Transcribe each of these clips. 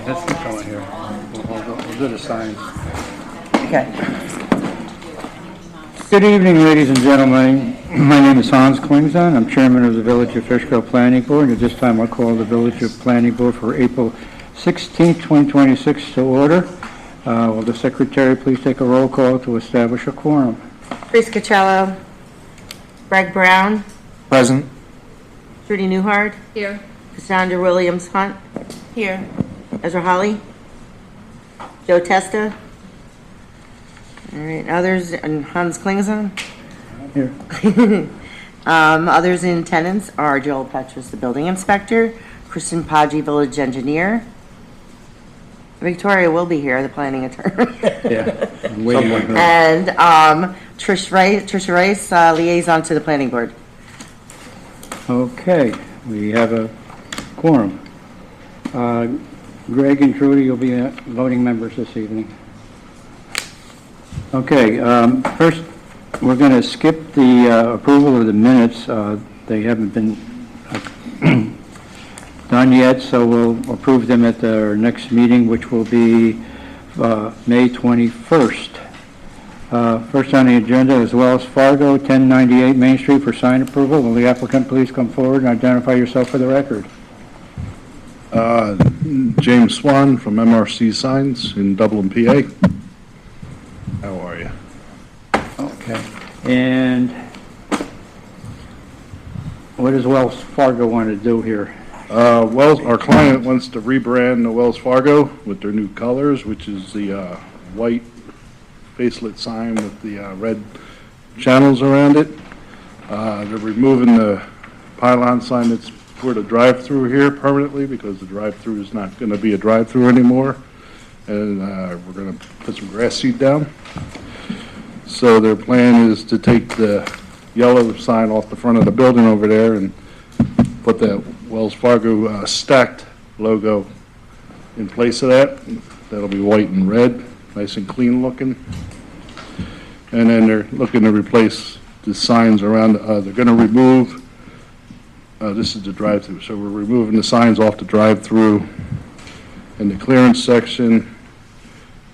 That's the one here. We'll do the signs. Okay. Good evening, ladies and gentlemen. My name is Hans Klingson. I'm chairman of the Village of Fishkill Planning Board. At this time, I'll call the Village of Planning Board for April 16th, 2026 to order. Will the secretary please take a roll call to establish a quorum? Fishkill, Greg Brown, Present. Trudy Newhart, Here. Cassandra Williams Hunt, Here. Ezra Holly, Joe Testa. All right, others, and Hans Klingson. Here. Others in attendance are Joel Petrus, the building inspector, Kristen Podgy, village engineer. Victoria will be here, the planning attorney. Yeah, I'm waiting on her. And Tricia Rice, liaison to the planning board. Okay, we have a quorum. Greg and Trudy, you'll be voting members this evening. Okay, first, we're going to skip the approval of the minutes. They haven't been done yet, so we'll approve them at our next meeting, which will be May 21st. First on the agenda is Wells Fargo, 1098 Main Street for sign approval. Will the applicant please come forward and identify yourself for the record? James Swan from MRC Signs in Dublin, PA. How are you? Okay. And what does Wells Fargo want to do here? Our client wants to rebrand the Wells Fargo with their new colors, which is the white facelit sign with the red channels around it. They're removing the pylon sign that's for the drive-through here permanently because the drive-through is not going to be a drive-through anymore. And we're going to put some grass seed down. So their plan is to take the yellow sign off the front of the building over there and put that Wells Fargo stacked logo in place of that. That'll be white and red, nice and clean looking. And then they're looking to replace the signs around, they're going to remove, this is the drive-through, so we're removing the signs off the drive-through in the clearance section.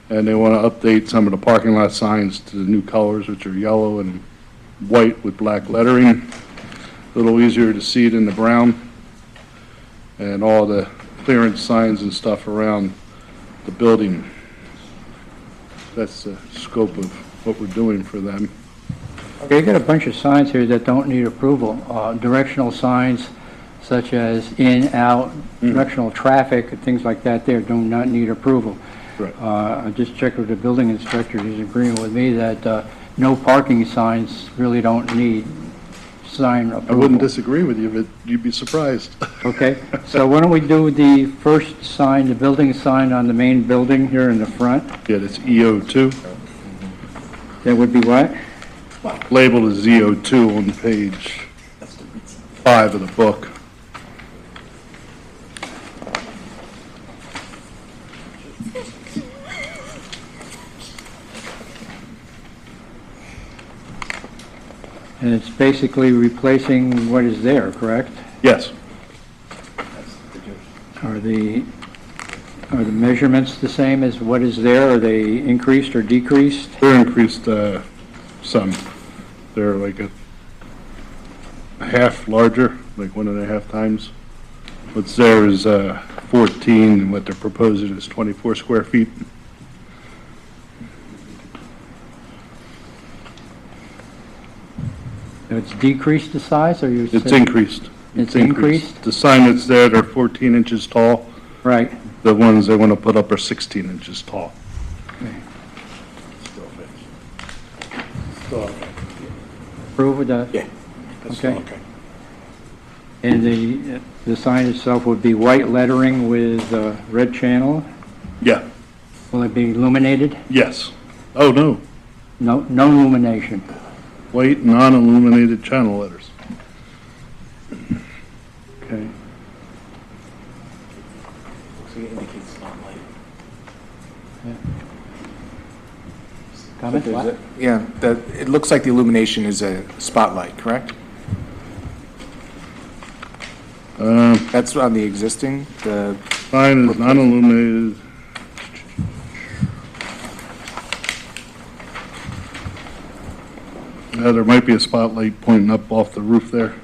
And they want to update some of the parking lot signs to the new colors, which are yellow and white with black lettering. A little easier to see it in the brown. And all the clearance signs and stuff around the building. That's the scope of what we're doing for them. Okay, you got a bunch of signs here that don't need approval. Directional signs such as in, out, directional traffic, things like that there do not need approval. Right. I just checked with the building inspector. He's agreeing with me that no parking signs really don't need sign approval. I wouldn't disagree with you, but you'd be surprised. Okay, so why don't we do the first sign, the building sign on the main building here in the front? Yeah, that's EO2. That would be what? Labeled as EO2 on page 5 of the book. And it's basically replacing what is there, correct? Yes. Are the measurements the same as what is there? Are they increased or decreased? They're increased some. They're like a half larger, like 1.5 times. What's there is 14, and what they're proposing is 24 square feet. It's decreased the size, or you said? It's increased. It's increased? The sign that's there, they're 14 inches tall. Right. The ones they want to put up are 16 inches tall. Okay. Still fits. Approve with that? Yeah. Okay. And the sign itself would be white lettering with red channel? Yeah. Will it be illuminated? Yes. Oh, no. No illumination. White, non-illuminated channel letters. Okay. So it indicates spotlight. Comment? Yeah, it looks like the illumination is a spotlight, correct? That's on the existing, the Sign is not illuminated. There might be a spotlight pointing up off the roof there.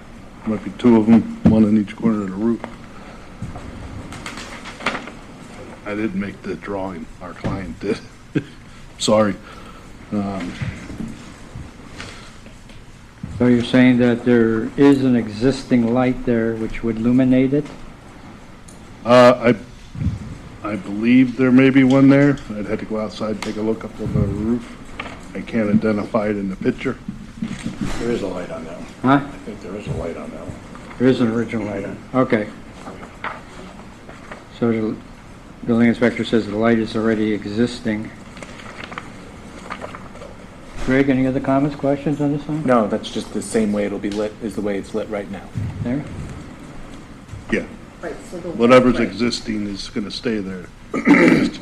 Might be two of them, one in each corner of the roof. I didn't make the drawing, our client did. Sorry. So you're saying that there is an existing light there which would illuminate it? I believe there may be one there. I'd have to go outside and take a look up on the roof. I can't identify it in the picture. There is a light on that one. Huh? I think there is a light on that one. There is an original light on, okay. So the building inspector says the light is already existing. Greg, any other comments, questions on this one? No, that's just the same way it'll be lit, is the way it's lit right now. There? Yeah, Right, so the. whatever's right. existing is gonna stay there.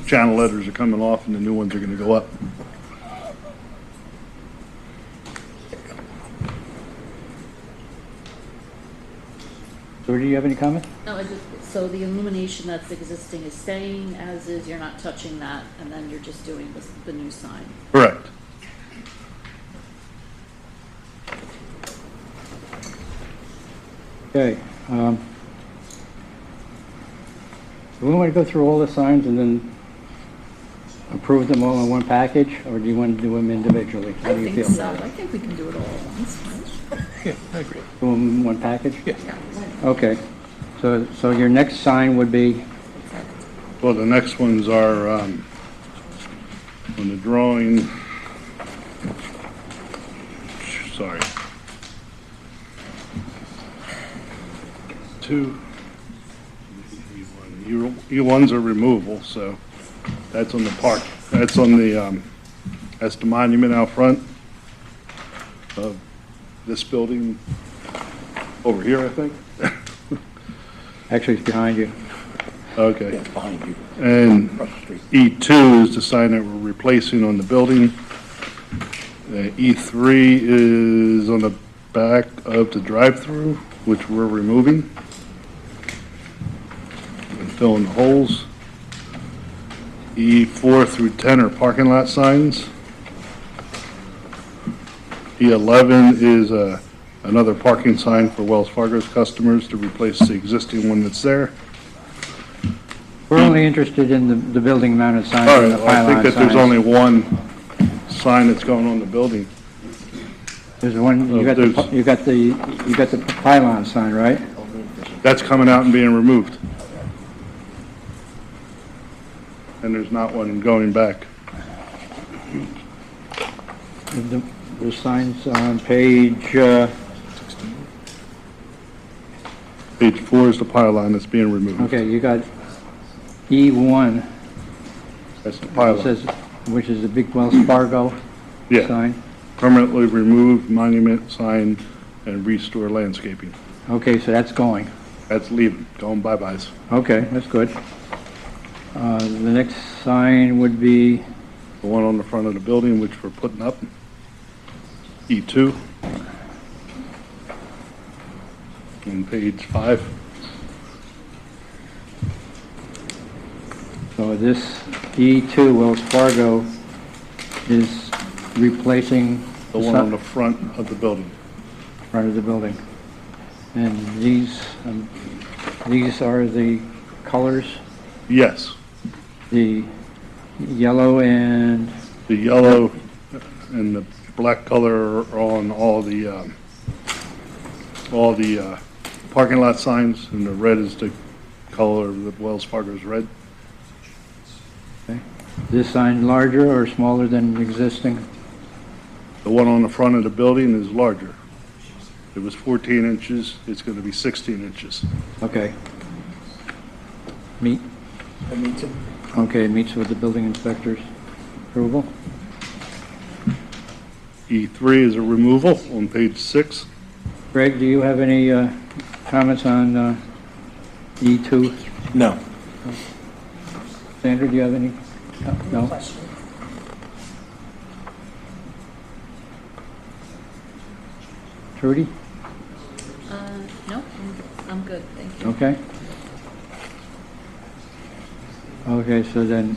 Channel letters are coming off and the new ones are gonna go up. So do you have any comment? No, so the illumination that's existing is staying as is, you're not touching that, and then you're just doing the new sign. Correct. Okay. Do we want to go through all the signs and then approve them all in one package, or do you want to do them individually? How do you feel? I think we can do it all at once, right? Yeah, I agree. Do them in one package? Yeah. Okay. So your next sign would be, Well, the next ones are, on the drawing, sorry. Two, E1s are removal, so that's on the park, that's on the, that's the monument out front of this building over here, I think. actually it's behind you. Okay. Yeah, behind you, And across the street. E2 is the sign that we're replacing on the building. E3 is on the back of the drive-through, which we're removing and filling the holes. E4 through 10 are parking lot signs. E11 is another parking sign for Wells Fargo's customers to replace the existing one that's there. We're only interested in the building mounted signs All and right, the well, I think pylon that there's signs. only one sign that's going on the building. There's one, you got the pylon sign, right? That's coming out and being removed. And there's not one going back. The signs on page, Page 4 is the pylon that's being removed. okay, you got E1, That's the it pylon. says, which is the big Wells Fargo Yeah, sign. permanently removed monument sign and restore landscaping. Okay, so that's going. That's leaving, going bye-byes. Okay, that's good. The next sign would be, The one on the front of the building, which we're putting up. E2. On page 5. so this E2 Wells Fargo is replacing The one on the front of the building. front of the building. And these are the colors, Yes, the yellow and, the yellow and the black color are on all the parking lot signs, and the red is the color of the Wells Fargo's red. this sign larger or smaller than existing? The one on the front of the building is larger. It was 14 inches, it's going to be 16 inches. Okay. Meet, That meets it. okay, meets with the building inspector's approval. E3 is a removal on page 6. Greg, do you have any comments on E2? No. Sandra, do you have any? No? Trudy? No, I'm good, thank you. Okay. Okay, so then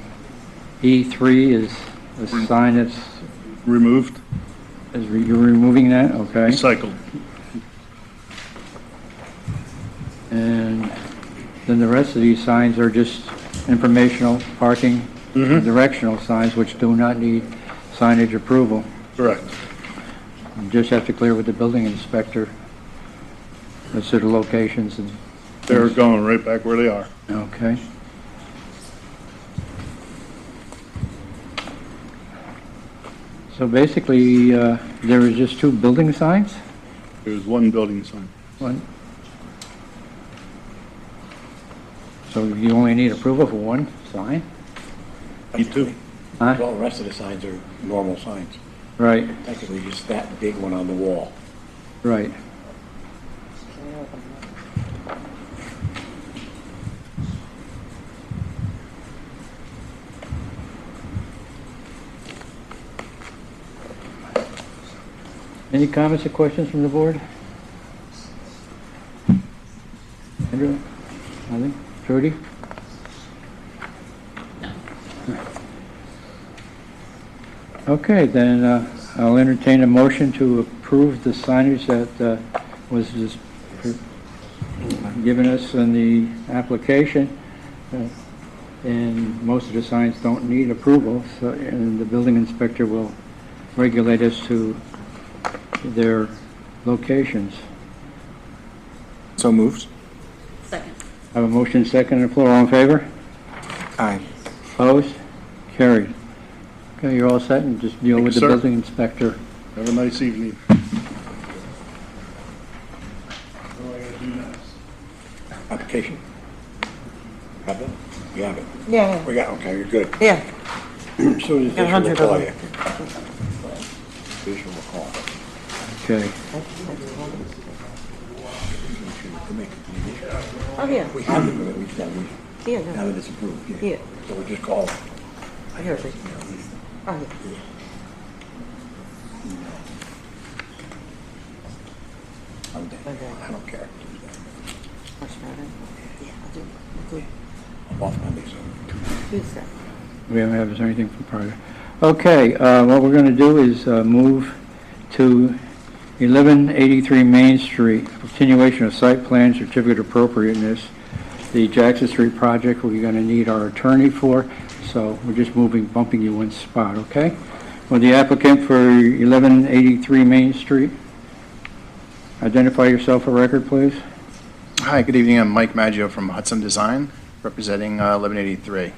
E3 is a sign that's, Removed, you're removing that, okay? recycled. And then the rest of these signs are just informational, parking, directional signs, which do not need signage approval. Correct. You just have to clear with the building inspector as to the locations and, They're going right back where they are. okay? So basically, there is just 2 building signs? There's one building sign. One. So you only need approval for 1 sign? Me too. Huh? All the rest of the signs are normal signs. Right, Technically, just that big one on the wall. right. Any comments or questions from the board? Andrew? Nothing? Trudy? No. Okay, then I'll entertain a motion to approve the signage that was just given us in the application. And most of the signs don't need approval, so, and the building inspector will regulate us to their locations. So moved. Second. I have a motion second on the floor. All in favor? Aye. Opposed? Carried. Okay, you're all set, and just deal Thank with you, the sir. building inspector. Have a nice evening. Application. Have it? You have it? Yeah, We got, okay, you're good. yeah. As soon as Got 100 this will of call them. you. This will call. Okay. Oh, yeah, We have it, but we said we, yeah, now no, that it's approved. yeah. So we just call. I heard it. Oh, yeah. I'm dead. Okay. I don't care. Much better. Yeah, I'll do it. Good. I'm off Monday, so. Good stuff. We haven't have anything from prior. Okay, what we're going to do is move to 1183 Main Street, continuation of site plan certificate of appropriateness. The Jackson Street project, we're going to need our attorney for, so we're just bumping you one spot, okay? Will the applicant for 1183 Main Street identify yourself for record, please? Hi, good evening. I'm Mike Maggio from Hudson Design, representing 1183.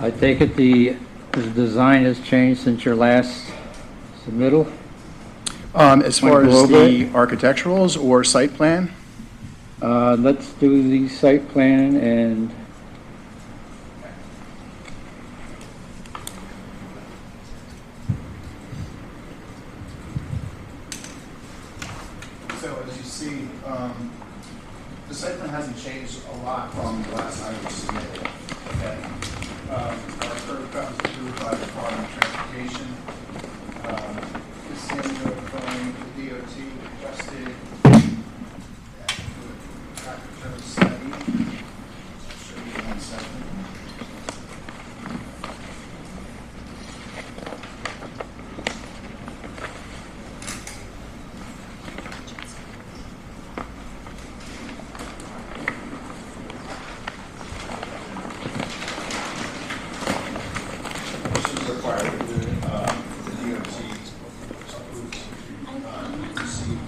I take it the design has changed since your last submittal? As far Wanna go as over the architecturals or site plan, Let's do the site plan and So as you see, the site plan hasn't changed a lot from the last time it was submitted. Okay. Our curb cut was approved by the Department of Transportation. This is from the DOT requested traffic turn study. I'll show you in 1 second. This is required of the DOT approved, to see.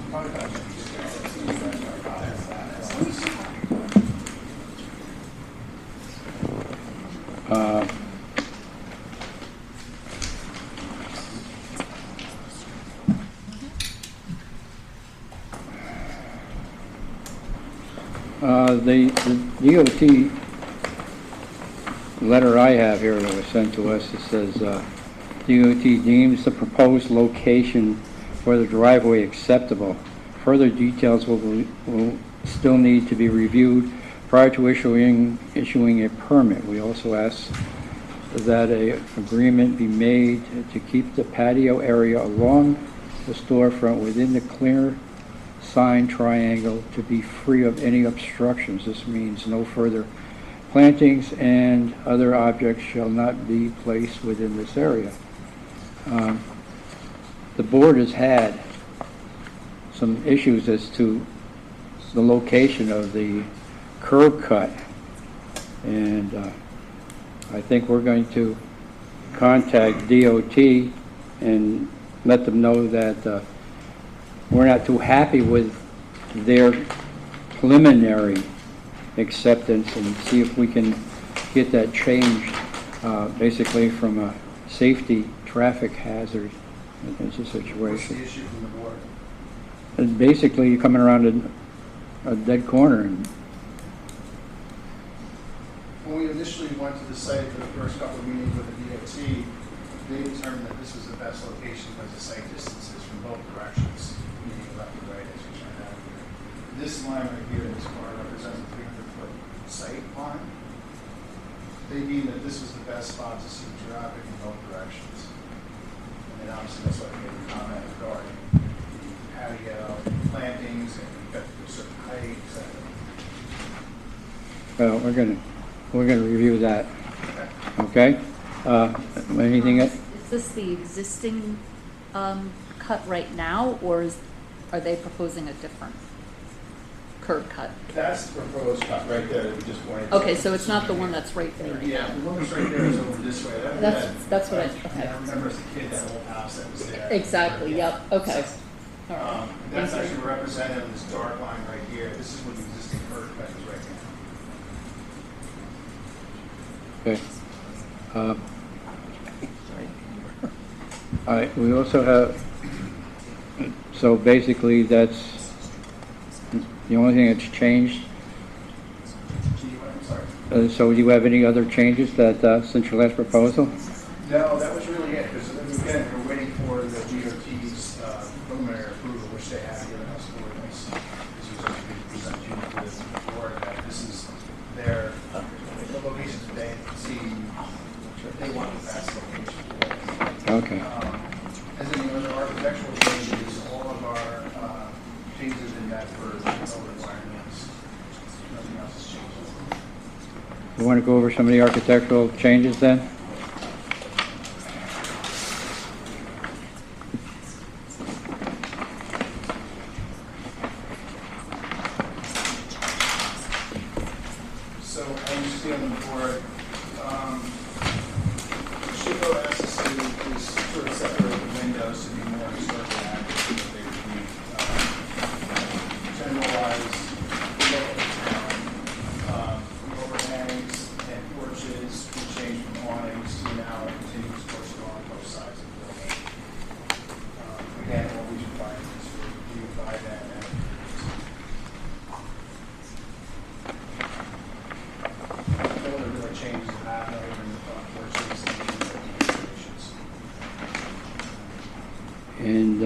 The DOT letter I have here that was sent to us, it says, DOT deems the proposed location for the driveway acceptable. Further details will still need to be reviewed prior to issuing a permit. We also ask that an agreement be made to keep the patio area along the storefront within the clear sign triangle to be free of any obstructions. This means no further plantings and other objects shall not be placed within this area. The board has had some issues as to the location of the curb cut, and I think we're going to contact DOT and let them know that we're not too happy with their preliminary acceptance, and see if we can get that changed, basically from a safety traffic hazard as a What's situation. the issue from the board? And basically, you're coming around a dead corner, and When we initially went to the site for the first couple of meetings with the DOT, they determined that this was the best location because the site distances from both directions, meaning left and right as we turn out here. This line right here in this corner represents a 300-foot sight line. They deemed that this was the best spot to see traffic in both directions. And then obviously that's why they made a comment regarding the patio, plantings, and you've got to do a certain height, et cetera. well, we're gonna review that, okay? Anything, Is this the existing cut right now, or are they proposing a different curb cut? That's the proposed cut right there that we just pointed to. Okay, so it's not the one that's right there. Yeah, the one that's right there is over this way. That's what I, I okay. remember as a kid, that whole house that was there. Exactly, yep, okay. All right. That's Thank you. actually represented in this dark line right here. This is what the existing curb cut is right now. okay. All right, we also have, so basically, that's the only thing that's changed. I'm sorry. So do you have any other changes that, since your last proposal? No, that was really it, because again, we're waiting for the DOT's preliminary approval, which they have given us for this. This was going to be presented to the board, that this is their, the locations that they see, they want the best location for. Okay, As in the other architectural changes, all of our changes in that for no requirements. Nothing else has changed. you want to go over some of the architectural changes then? So as you see on the board, Fishkill asked us to sort of separate the windows to be more historically accurate, so that they would be generalized look at the town. The overhangs and porches we changed from awnings to now a continuous porch along both sides of the building. Again, all these requirements were reviewed by them and no other really changes that happen other than the front porches and the decorations. And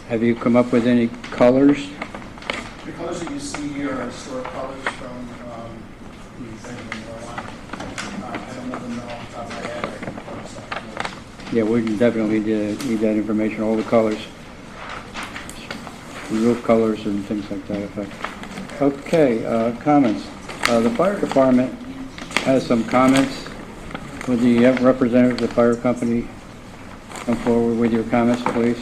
have you come up with any colors? The colors that you see here are historic colors from the Benjamin Moore line. I don't know them off the top of my head. I can post that for Yeah, we can definitely need that information, all the colors, roof colors and things like that effect. Okay, comments. The fire department has some comments. Would the representative of the fire company come forward with your comments, please?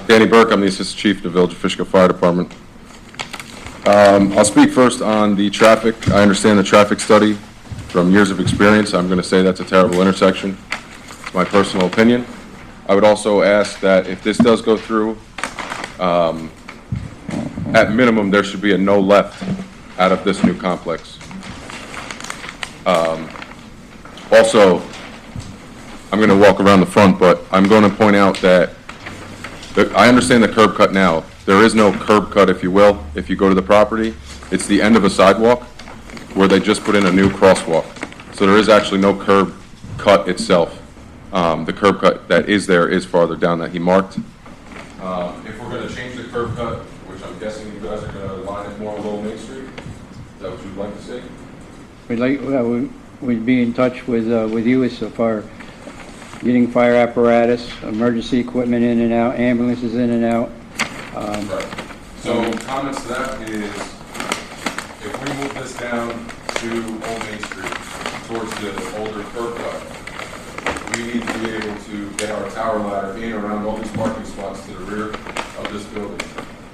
Danny Burke, I'm the Assistant Chief of the Village of Fishkill Fire Department. I'll speak first on the traffic. I understand the traffic study from years of experience. I'm going to say that's a terrible intersection. It's my personal opinion. I would also ask that if this does go through, at minimum, there should be a no left out of this new complex. Also, I'm going to walk around the front, but I'm going to point out that I understand the curb cut now. There is no curb cut, if you will, if you go to the property. It's the end of a sidewalk where they just put in a new crosswalk. So there is actually no curb cut itself. The curb cut that is there is farther down that he marked. If we're going to change the curb cut, which I'm guessing you guys are going to line it more with Old Main Street, is that what you'd like to see? We'd be in touch with you as far getting fire apparatus, emergency equipment in and out, ambulances in and out. Right. So comments to that is, if we move this down to Old Main Street, towards the older curb cut, we need to be able to get our tower ladder in around all these parking spots to the rear of this building.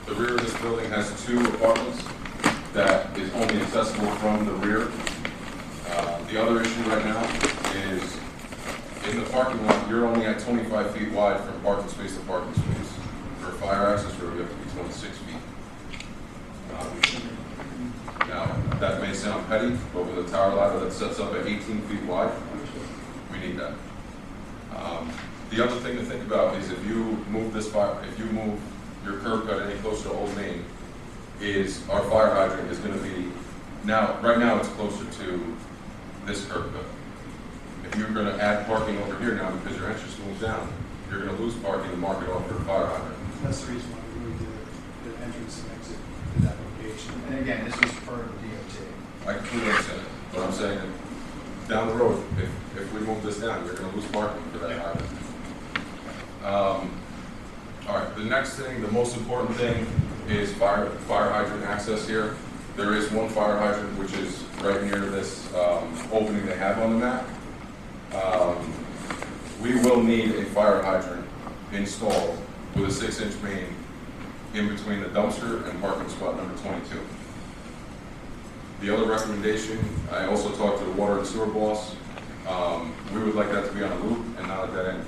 The rear of this building has 2 apartments that is only accessible from the rear. The other issue right now is, in the parking lot, you're only at 25 feet wide from parking space to parking space. For a fire access road, you have to be 26 feet. Now, that may sound petty, but with a tower ladder that sets up at 18 feet wide, we need that. The other thing to think about is if you move your curb cut any closer to Old Main, is our fire hydrant is going to be, right now it's closer to this curb cut. If you're going to add parking over here now because your entrance moves down, you're going to lose parking and mark it off for a fire hydrant. That's the reason why we moved the entrance and exit to that location. And again, this was per DOT. I completely understand it, but I'm saying that down the road, if we move this down, you're going to lose parking for that hydrant. All right, the next thing, the most important thing is fire hydrant access here. There is one fire hydrant which is right near this opening they have on the map. We will need a fire hydrant installed with a 6-inch main in between the dumpster and parking spot number 22. The other recommendation, I also talked to the water and sewer boss. We would like that to be on a loop and not a dead end.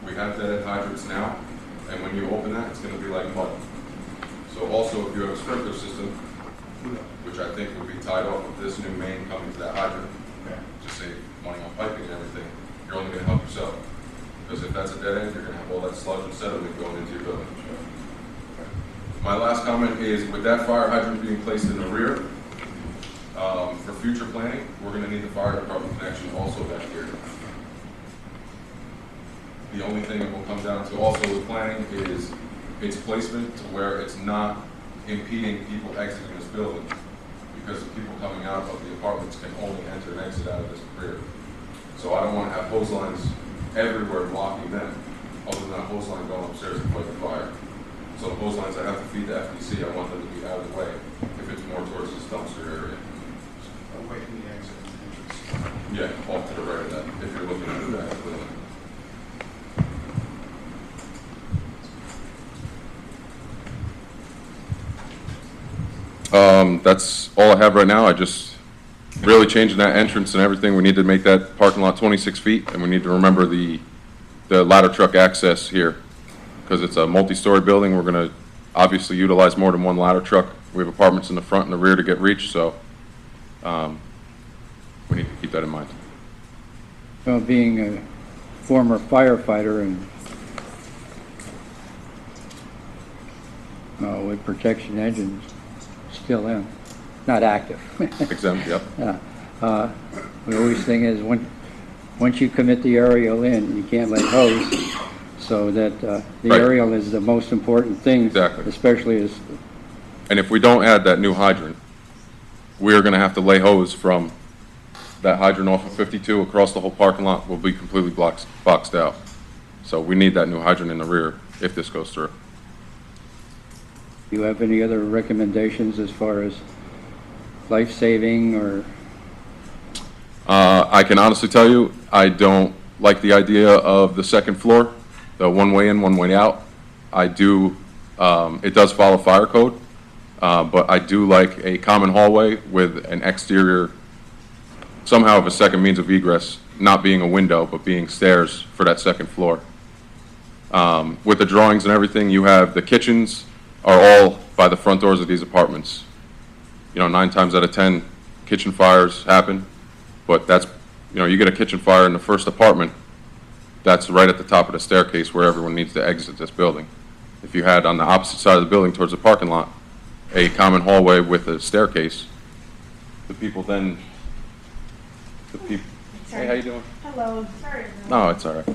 We have dead end hydrants now, and when you open that, it's going to be like mud. So also, if you have a sprinkler system, which I think would be tied off with this new main coming to that hydrant, to save money on piping and everything, you're only going to help yourself. Because if that's a dead end, you're going to have all that sludge and sediment going into your building. My last comment is, with that fire hydrant being placed in the rear, for future planning, we're going to need the fire department connection also back here. The only thing it will come down to also with planning is its placement to where it's not impeding people exiting this building, because the people coming out of the apartments can only enter and exit out of this rear. So I don't want to have hose lines everywhere blocking them, other than a hose line going upstairs to fight the fire. So the hose lines I have to feed the FDC, I want them to be out of the way if it's more towards this dumpster area. Away from the exit and entrance. Yeah, off to the right of that, if you're looking at the back of the building. That's all I have right now. I just really changing that entrance and everything. We need to make that parking lot 26 feet, and we need to remember the ladder truck access here, because it's a multi-story building. We're going to obviously utilize more than one ladder truck. We have apartments in the front and the rear to get reached, so we need to keep that in mind. Well, being a former firefighter and with protection engines still in, not active. Exempt, yep. Yeah. The always thing is, once you commit the aerial in, you can't let hose, so that the Right. aerial is the most important thing. Exactly. Especially as, And if we don't add that new hydrant, we're going to have to lay hose from that hydrant off of 52 across the whole parking lot. Will be completely boxed out. So we need that new hydrant in the rear if this goes through. do you have any other recommendations as far as life-saving or? I can honestly tell you, I don't like the idea of the second floor, the one way in, one way out. I do, it does follow fire code, but I do like a common hallway with an exterior, somehow of a second means of egress, not being a window, but being stairs for that second floor. With the drawings and everything, you have the kitchens are all by the front doors of these apartments. You know, 9 times out of 10, kitchen fires happen, but that's, you know, you get a kitchen fire in the first apartment, that's right at the top of the staircase where everyone needs to exit this building. If you had on the opposite side of the building towards the parking lot, a common hallway with a staircase, the people then, hey, how you doing? Hello, sorry. No, it's all right.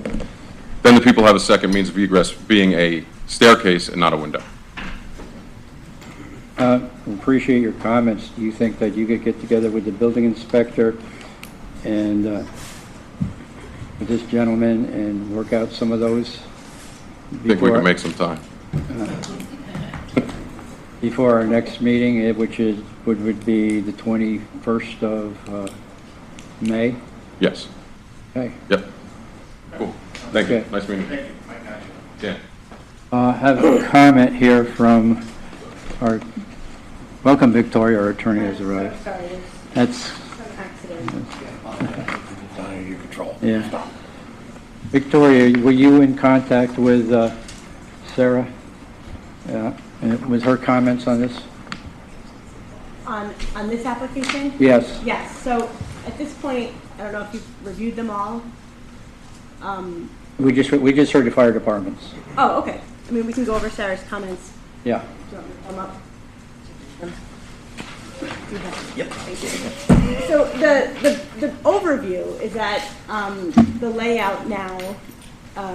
Then the people have a second means of egress being a staircase and not a window. Appreciate your comments. Do you think that you could get together with the building inspector and with this gentleman and work out some of those? I think we can make some time. Before our next meeting, which would be the 21st of May? Yes. Okay. Yep. Cool. Thank you. Okay. Nice meeting you. Thank you, Mike Maggio. Yeah. I have a comment here from our, welcome Victoria, our attorney has arrived. Sorry, there's That's, some accident. It's under your control. yeah. Victoria, were you in contact with Sarah? Yeah. And was her comments on this? On this application? Yes. Yes, so at this point, I don't know if you've reviewed them all. We just heard the fire departments. Oh, okay. I mean, we can go over Sarah's comments. Yeah. Do you want me to come up? Yep. Thank you. So the overview is that the layout now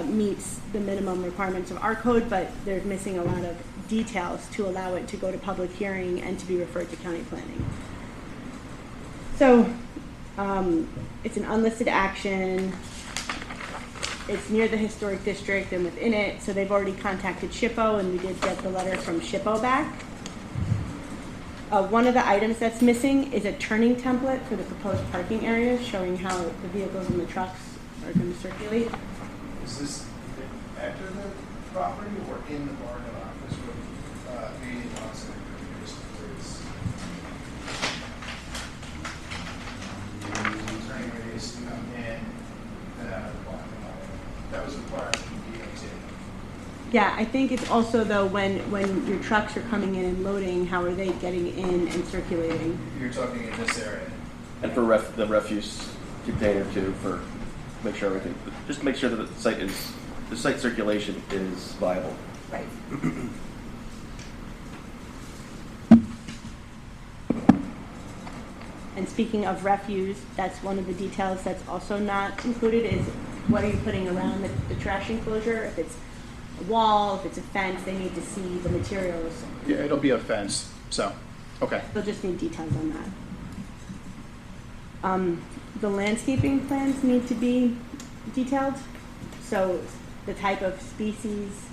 meets the minimum requirements of our code, but they're missing a lot of details to allow it to go to public hearing and to be referred to county planning. So it's an unlisted action. It's near the historic district and within it, so they've already contacted SHPO, and we did get the letter from SHPO back. One of the items that's missing is a turning template for the proposed parking areas, showing how the vehicles and the trucks are going to circulate. Is this after the property or in the parking lot? This would be lots of turning radius to come in and out of the parking lot. That was required from DOT. Yeah, I think it's also, though, when your trucks are coming in and loading, how are they getting in and circulating? You're talking in this area. And for the refuse container too, for make sure everything, just make sure that the site circulation is viable. Right. And speaking of refuse, that's one of the details that's also not included is what are you putting around the trash enclosure? If it's a wall, if it's a fence, they need to see the materials. Yeah, it'll be a fence, so, okay. They'll just need details on that. The landscaping plans need to be detailed. So the type of species,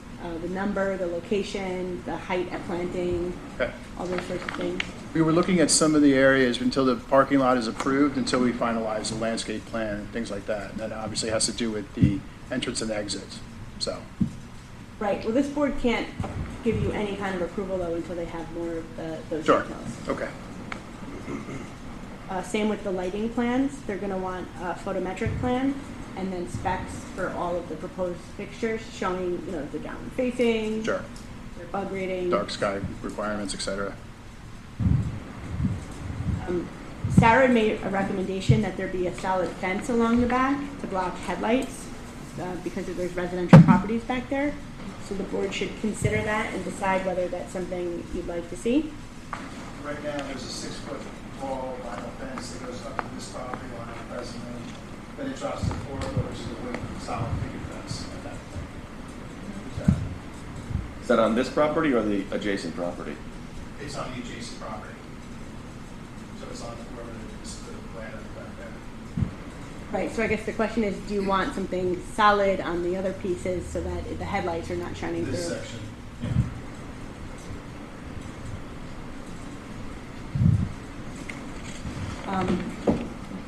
the number, the location, the height at planting, Okay. all those sorts of things. We were looking at some of the areas until the parking lot is approved, until we finalize the landscape plan and things like that. And that obviously has to do with the entrance and exits, so. Right, well, this board can't give you any kind of approval, though, until they have more of those Sure, details. okay. Same with the lighting plans. They're going to want a photometric plan and then specs for all of the proposed fixtures showing, if they're downward facing. Sure. Their bug rating. Dark sky requirements, et cetera. Sarah made a recommendation that there be a solid fence along the back to block headlights because there's residential properties back there. So the board should consider that and decide whether that's something you'd like to see. Right now, there's a 6-foot tall vinyl fence that goes up to this property line presently. Then it drops to 4 foot, which is a wood solid picket fence at that point. Is that on this property or the adjacent property? It's on the adjacent property. So it's on whoever the land is back there. Right, so I guess the question is, do you want something solid on the other pieces so that the headlights are not shining This through? section.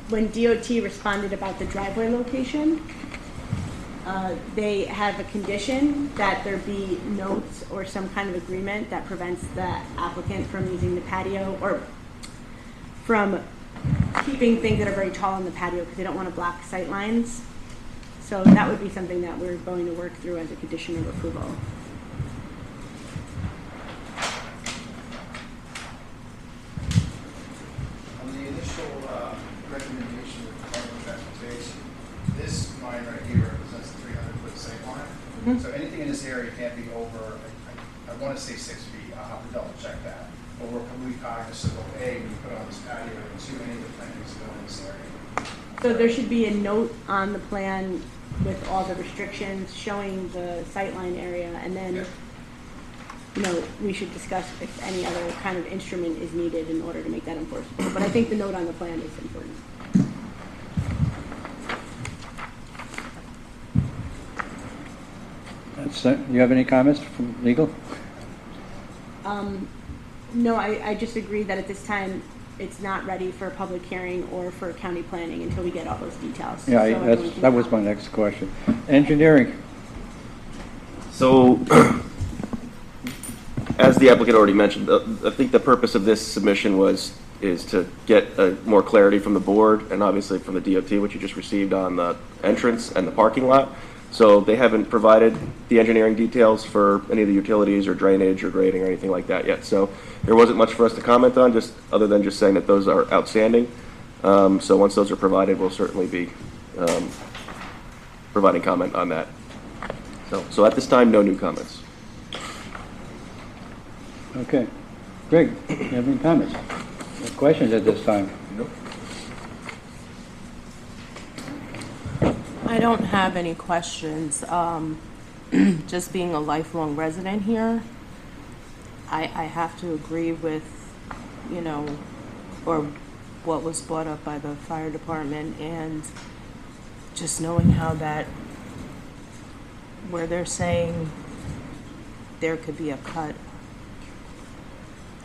When DOT responded about the driveway location, they have a condition that there be notes or some kind of agreement that prevents the applicant from using the patio or from keeping things that are very tall on the patio because they don't want to block sight lines. So that would be something that we're going to work through as a condition of approval. On the initial recommendation of Department of Transportation, this line right here represents the 3 So anything in this area can't be over, I want to say 6 feet, I'll have to double check that. But we're probably cognizant of, A, when you put on this patio, and 2, any of the plantings go in this area. So there should be a note on the plan with all the restrictions showing the sightline area, and then, you know, we should discuss if any other kind of instrument is needed in order to make that enforceable. But I think the note on the plan is important. Do you have any comments from legal? No, I just agree that at this time, it's not ready for a public hearing or for county planning until we get all those details. Yeah, So everyone can that was my comment. next question. Engineering, So, as the applicant already mentioned, I think the purpose of this submission is to get more clarity from the board and obviously from the DOT, which you just received on the entrance and the parking lot. So they haven't provided the engineering details for any of the utilities or drainage or grading or anything like that yet. So there wasn't much for us to comment on, just other than just saying that those are outstanding. So once those are provided, we'll certainly be providing comment on that. So at this time, no new comments. okay. Greg, do you have any comments? No questions at this time? Nope. I don't have any questions. Just being a lifelong resident here, I have to agree with, you know, or what was brought up by the fire department, and just knowing how that, where they're saying there could be a cut,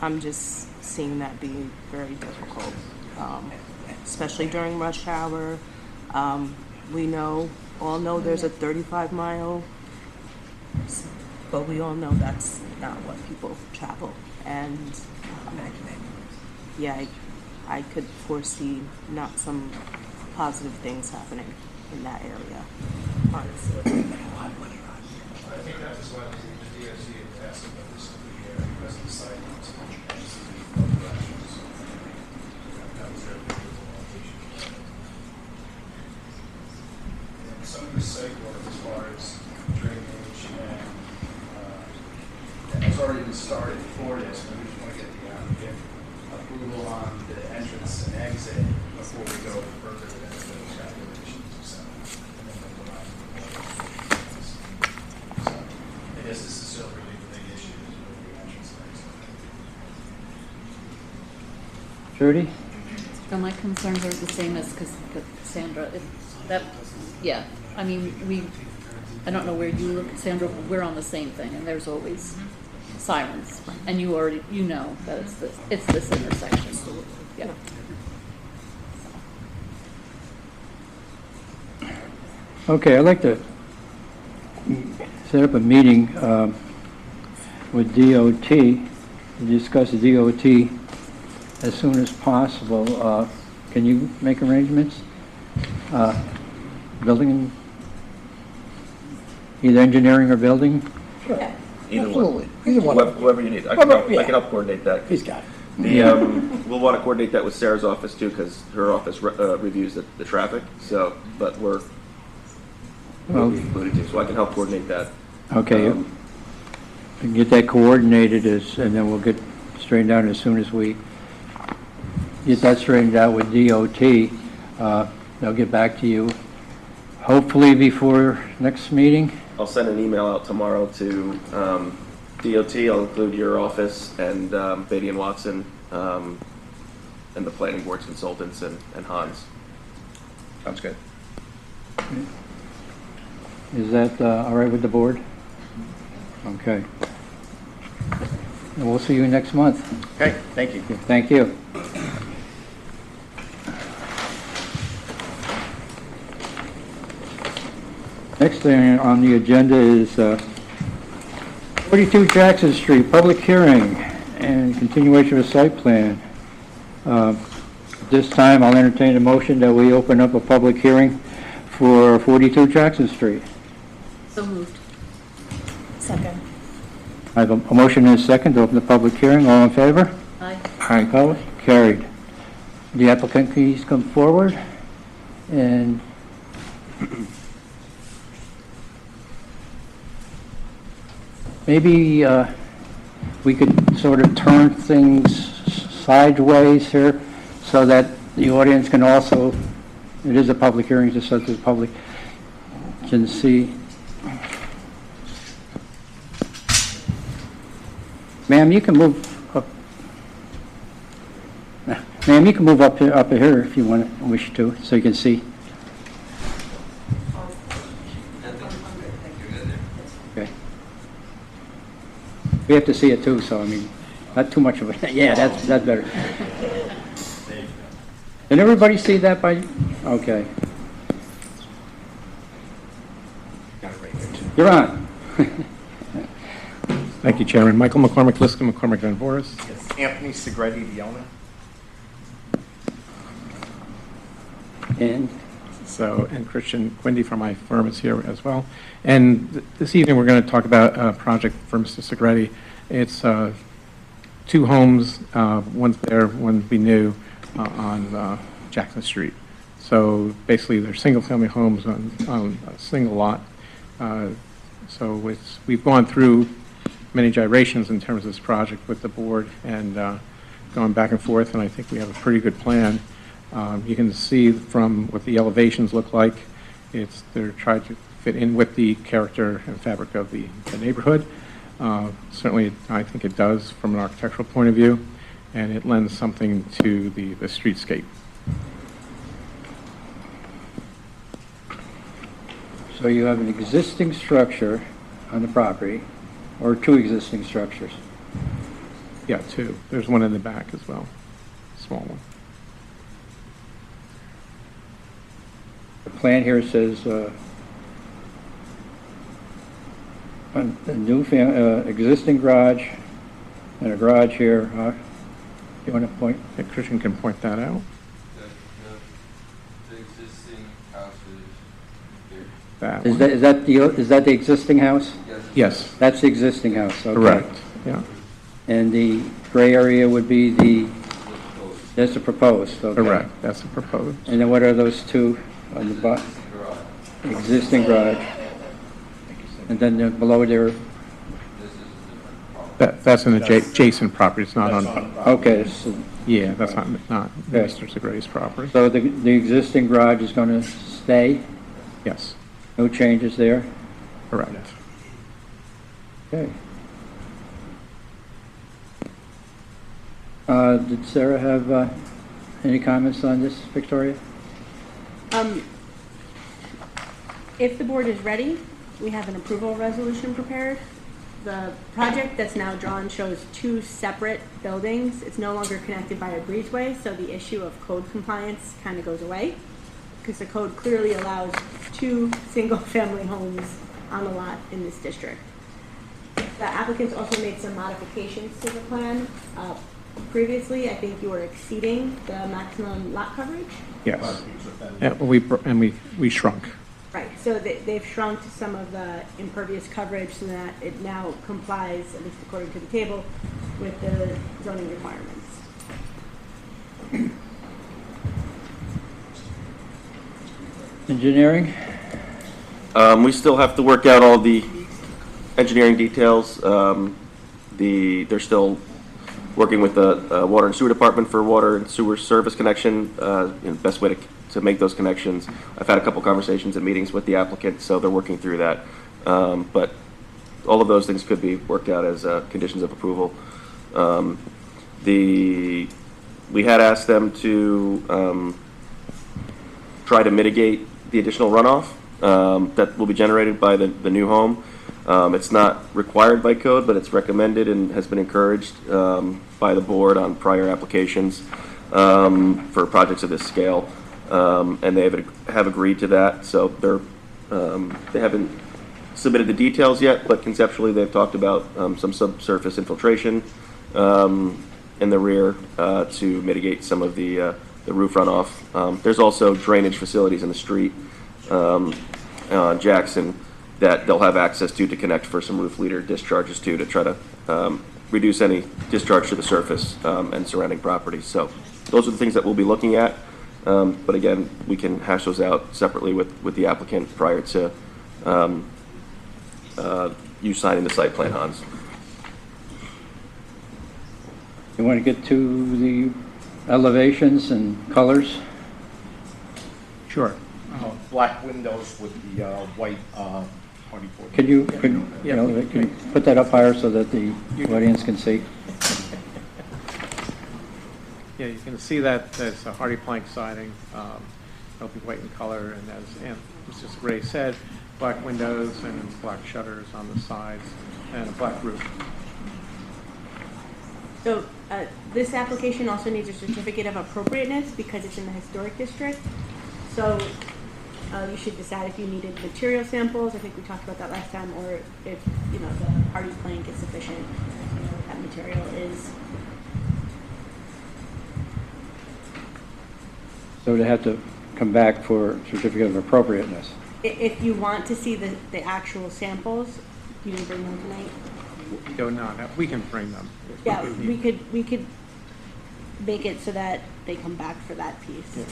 I'm just seeing that being very difficult, especially during rush hour. We all know there's a 35-mile, but we all know that's not what people travel. And yeah, I could foresee not some positive things happening in that area, honestly. I think that was why the DOT had asked about this because of the site. That was their location. And some of the site work as far as drainage and has already been started for this, but we just want to get the applicant approval on the entrance and exit before we go further with any of those calculations, et cetera. And then we'll provide so I guess this is still really the big issue is with the entrance and exit. Trudy? So my concerns are the same as Cassandra. Yeah, I mean, I don't know where you live, Cassandra, but we're on the same thing, and there's always sirens. And you know that it's this intersection. Yeah. Okay, I'd like to set up a meeting with DOT to discuss the DOT as soon as possible. Can you make arrangements? Building, either engineering or building? Sure. Either Absolutely. one. Either one. Whoever you need. I can help coordinate that. He's got it. We'll want to coordinate that with Sarah's office too, because her office reviews the traffic. So, but we'll be included too, so I can help coordinate that. Okay, and get that coordinated and then we'll get straightened out as soon as we get that straightened out with DOT. They'll get back to you hopefully before next meeting. I'll send an email out tomorrow to DOT. I'll include your office and Beatty and Watson and the planning board's consultants and Hans. Sounds good. Is that all right with the board? Okay. And we'll see you next month. Okay, thank you. Thank you. Next thing on the agenda is 42 Jackson Street, public hearing and continuation of site plan. This time I'll entertain a motion that we open up a public hearing for 42 Jackson Street. So moved. Second. I have a motion and a second to open the public hearing. All in favor? Aye. Opposed? Carried. The applicant, please come forward and maybe we could sort of turn things sideways here so that the audience can also, it is a public hearing, just so that the public can see. Ma'am, you can move up. Ma'am, you can move up here if you wish to, so you can see. Okay. We have to see it too, so I mean, not too much of it. Yeah, that's better. Did everybody see that by? Okay. You're on. Thank you, Chairman. Michael McCormick, Liska McCormick Van Voris. Anthony Segretti, the owner. And And Christian Quindy from my firm is here as well. And this evening, we're going to talk about a project for Mr. Segretti. It's 2 homes, one's there, one be new, on Jackson Street. So basically, they're single-family homes on a single lot. So we've gone through many gyrations in terms of this project with the board and going back and forth, and I think we have a pretty good plan. You can see from what the elevations look like, they're trying to fit in with the character and fabric of the neighborhood. Certainly, I think it does from an architectural point of view, and it lends something to the streetscape. so you have an existing structure on the property, or 2 existing structures. Yeah, 2. There's one in the back as well, small one. The plan here says a new existing garage and a garage here. You want to point? Yeah, Christian can point that out. The existing house is here. That Is one. that the existing house? Yes, That's the existing house, okay. correct, yeah, And the gray area would be that's the proposed, okay. correct, that's the proposed. And then what are those 2 on the bottom? Existing garage. And then below there, That's an adjacent property, it's not on, okay, so yeah, that's not Okay. Mr. Segretti's property. so the existing garage is going to stay? Yes, No changes there? correct. Okay. Did Sarah have any comments on this, Victoria? If the board is ready, we have an approval resolution prepared. The project that's now drawn shows 2 separate buildings. It's no longer connected by a breezeway, so the issue of code compliance kind of goes away, because the code clearly allows 2 single-family homes on a lot in this district. The applicants also made some modifications to the plan. Previously, I think you were exceeding the maximum lot coverage. Yes, and we shrunk. Right, so they've shrunk some of the impervious coverage so that it now complies, at least according to the table, with the zoning requirements. Engineering? We still have to work out all the engineering details. They're still working with the water and sewer department for water and sewer service connection, best way to make those connections. I've had a couple conversations and meetings with the applicant, so they're working through that. But all of those things could be worked out as conditions of approval. We had asked them to try to mitigate the additional runoff that will be generated by the new home. It's not required by code, but it's recommended and has been encouraged by the board on prior applications for projects of this scale. And they have agreed to that. So they haven't submitted the details yet, but conceptually they've talked about some subsurface infiltration in the rear to mitigate some of the roof runoff. There's also drainage facilities in the street on Jackson that they'll have access to connect for some roof leader discharges to try to reduce any discharge to the surface and surrounding properties. So those are the things that we'll be looking at. But again, we can hash those out separately with the applicant prior to you signing the site plan on. You want to get to the elevations and colors? Sure. Black windows with the white hardy board. Could you put that up higher so that the audience can see? Yeah, you can see that there's a hardy plank siding. It'll be white in color, and as Mr. Ray said, black windows and black shutters on the sides, and a black roof. So this application also needs a certificate of appropriateness because it's in the historic district. So you should decide if you needed material samples. I think we talked about that last time, or if the hardy plank is sufficient. What that material is. So they have to come back for certificate of appropriateness. If you want to see the actual samples, you can bring them tonight. We do not have, we can bring them. Yeah, we could make it so that they come back for that piece. Yeah.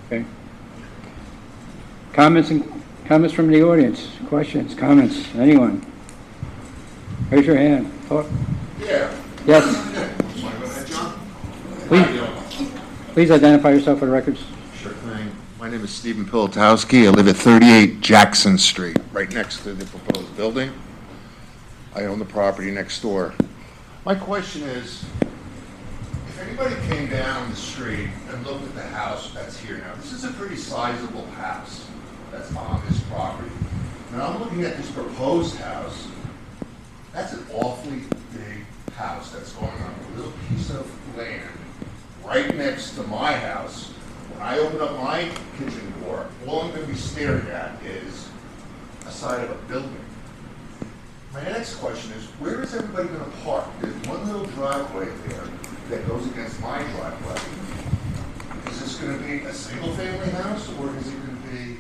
Okay. Comments from the audience? Questions, comments, anyone? Raise your hand. Oh. Yeah. Yes. Want to go ahead, John? Please identify yourself for the records. Sure thing. My name is Stephen Pilotowski. I live at 38 Jackson Street, right next to the proposed building. I own the property next door. My question is, if anybody came down the street and looked at the house that's here now, this is a pretty sizable house that's on this property. Now I'm looking at this proposed house. That's an awfully big house that's going on a little piece of land right next to my house. When I open up my kitchen door, all I'm going to be staring at is a side of a building. My next question is, where is everybody going to park? There's one little driveway there that goes against my driveway. Is this going to be a single-family house, or is it going to be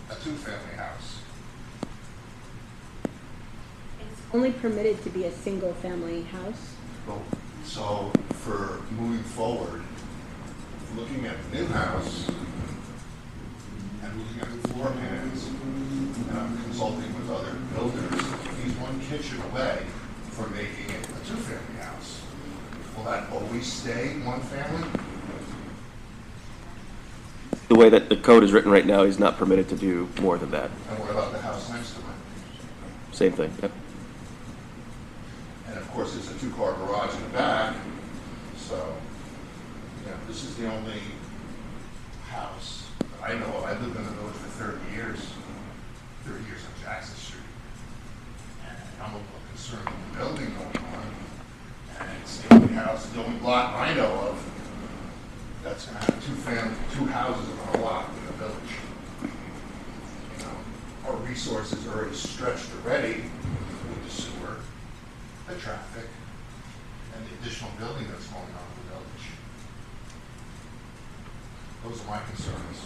a two-family house? It's only permitted to be a single-family house. So for moving forward, looking at the new house and looking at the floor plans, and I'm consulting with other builders, he's one kitchen away from making it a two-family house. Will that always stay one family? The way that the code is written right now, he's not permitted to do more than that. And what about the house next to it? Same thing, yep. And of course, there's a two-car garage in the back, so, this is the only house that I know of. I lived in the village for 30 years on Jackson Street. And I'm a little concerned with the building going on. And it's the only house, the only lot I know of that's going to have two houses on a lot in the village. Our resources are already stretched already with the sewer, the traffic, and the additional building that's going on in the village. Those are my concerns.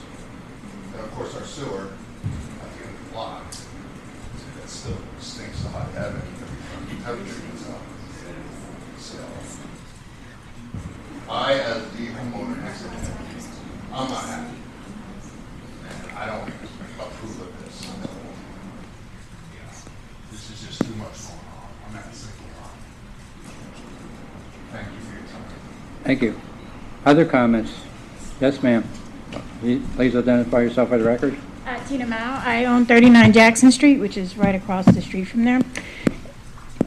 And of course, our sewer at the end of the block, that still stinks to high heaven every time the treatment's up. So, I, as the homeowner next to him, I'm not happy. And I don't approve of this. This is just too much going on. I'm at a single line. Thank you for your time. Thank you. Other comments? Yes, ma'am. Please identify yourself for the record. Tina Mao. I own 39 Jackson Street, which is right across the street from there.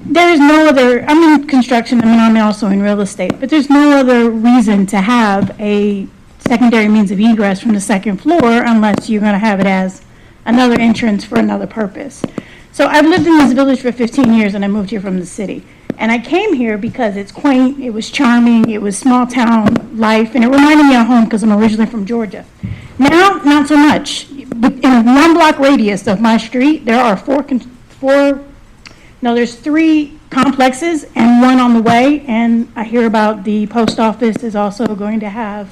There's no other, I'm in construction, I'm also in real estate, but there's no other reason to have a secondary means of egress from the second floor unless you're going to have it as another entrance for another purpose. So I've lived in this village for 15 years and I moved here from the city. And I came here because it's quaint, it was charming, it was small town life, and it reminded me of home because I'm originally from Georgia. Now, not so much. In a 1-block radius of my street, there are there's 3 complexes and 1 on the way, and I hear about the post office is also going to have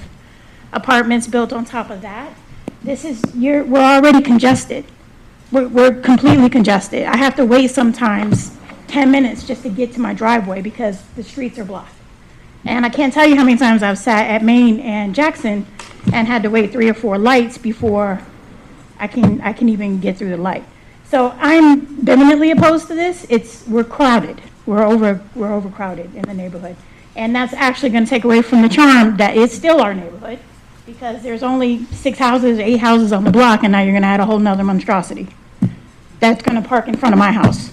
apartments built on top of that. We're already congested. We're completely congested. I have to wait sometimes 10 minutes just to get to my driveway because the streets are blocked. And I can't tell you how many times I've sat at Main and Jackson and had to wait 3 or 4 lights before I can even get through the light. So I'm vehemently opposed to this. We're crowded. We're overcrowded in the neighborhood. And that's actually going to take away from the charm that is still our neighborhood, because there's only 6 houses, 8 houses on the block, and now you're going to add a whole nother monstrosity that's going to park in front of my house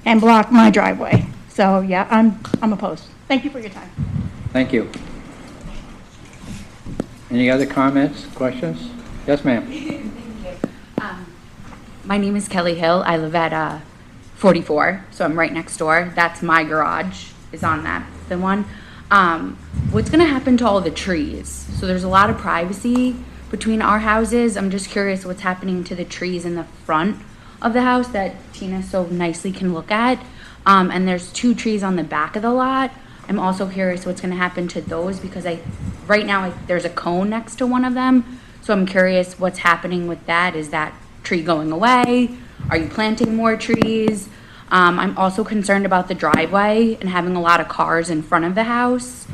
and block my driveway. So yeah, I'm opposed. Thank you for your time. Thank you. Any other comments, questions? Yes, ma'am. My name is Kelly Hill. I live at 44, so I'm right next door. That's my garage, is on the one. What's going to happen to all the trees? So there's a lot of privacy between our houses. I'm just curious what's happening to the trees in the front of the house that Tina so nicely can look at. And there's 2 trees on the back of the lot. I'm also curious what's going to happen to those, because right now there's a cone next to one of them. So I'm curious what's happening with that. Is that tree going away? Are you planting more trees? I'm also concerned about the driveway and having a lot of cars in front of the house.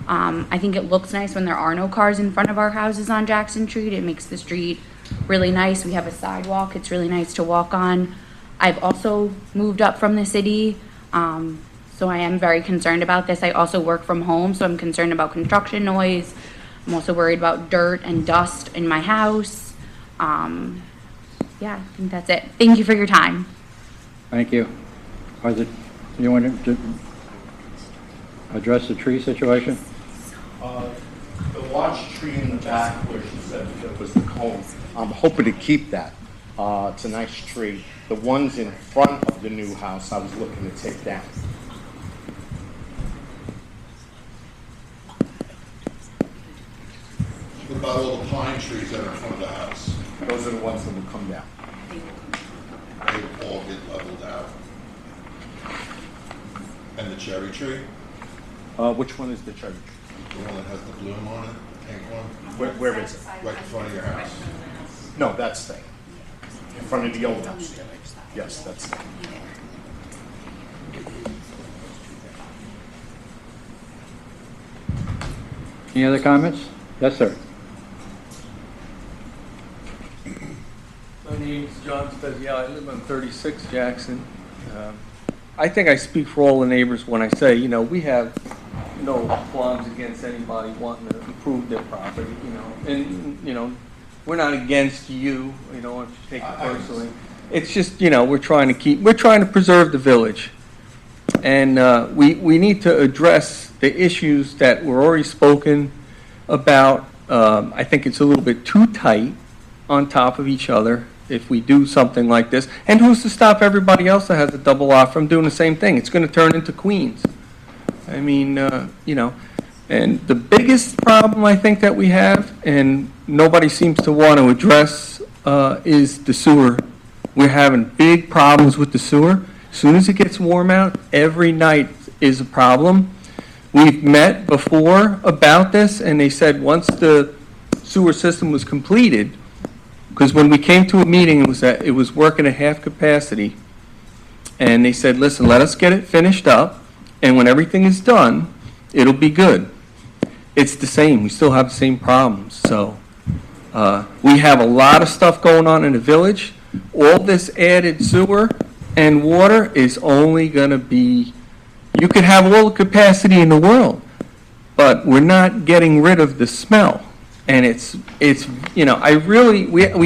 I think it looks nice when there are no cars in front of our houses on Jackson Street. It makes the street really nice. We have a sidewalk. It's really nice to walk on. I've also moved up from the city, so I am very concerned about this. I also work from home, so I'm concerned about construction noise. I'm also worried about dirt and dust in my house. Yeah, I think that's it. Thank you for your time. Thank you. You want to address the tree situation? The large tree in the back where she said that was the cone, I'm hoping to keep that. It's a nice tree. The ones in front of the new house, I was looking to take down. What about all the pine trees that are in front of the house? Those are the ones that will come down. They all get leveled out. And the cherry tree? Which one is the cherry tree? The one that has the bloom on it, the pink one? Where is it? Right in front of your house. No, that's staying. In front of the old house. Yes, that's staying. Any other comments? Yes, sir. My name is John Speziale. I live on 36 Jackson. I think I speak for all the neighbors when I say, we have no qualms against anybody wanting to improve their property, and, we're not against you, if you take it personally. It's just, we're trying to preserve the village. And we need to address the issues that were already spoken about. I think it's a little bit too tight on top of each other if we do something like this. And who's to stop everybody else that has a double lot from doing the same thing? It's going to turn into Queens. I mean, and the biggest problem I think that we have, and nobody seems to want to address, is the sewer. We're having big problems with the sewer. As soon as it gets warm out, every night is a problem. We've met before about this, and they said once the sewer system was completed, because when we came to a meeting, it was working at half capacity, and they said, listen, let us get it finished up, and when everything is done, it'll be good. It's the same. We still have the same problems. So we have a lot of stuff going on in the village. All this added sewer and water is only going to be, you could have all the capacity in the world, but we're not getting rid of the smell. And we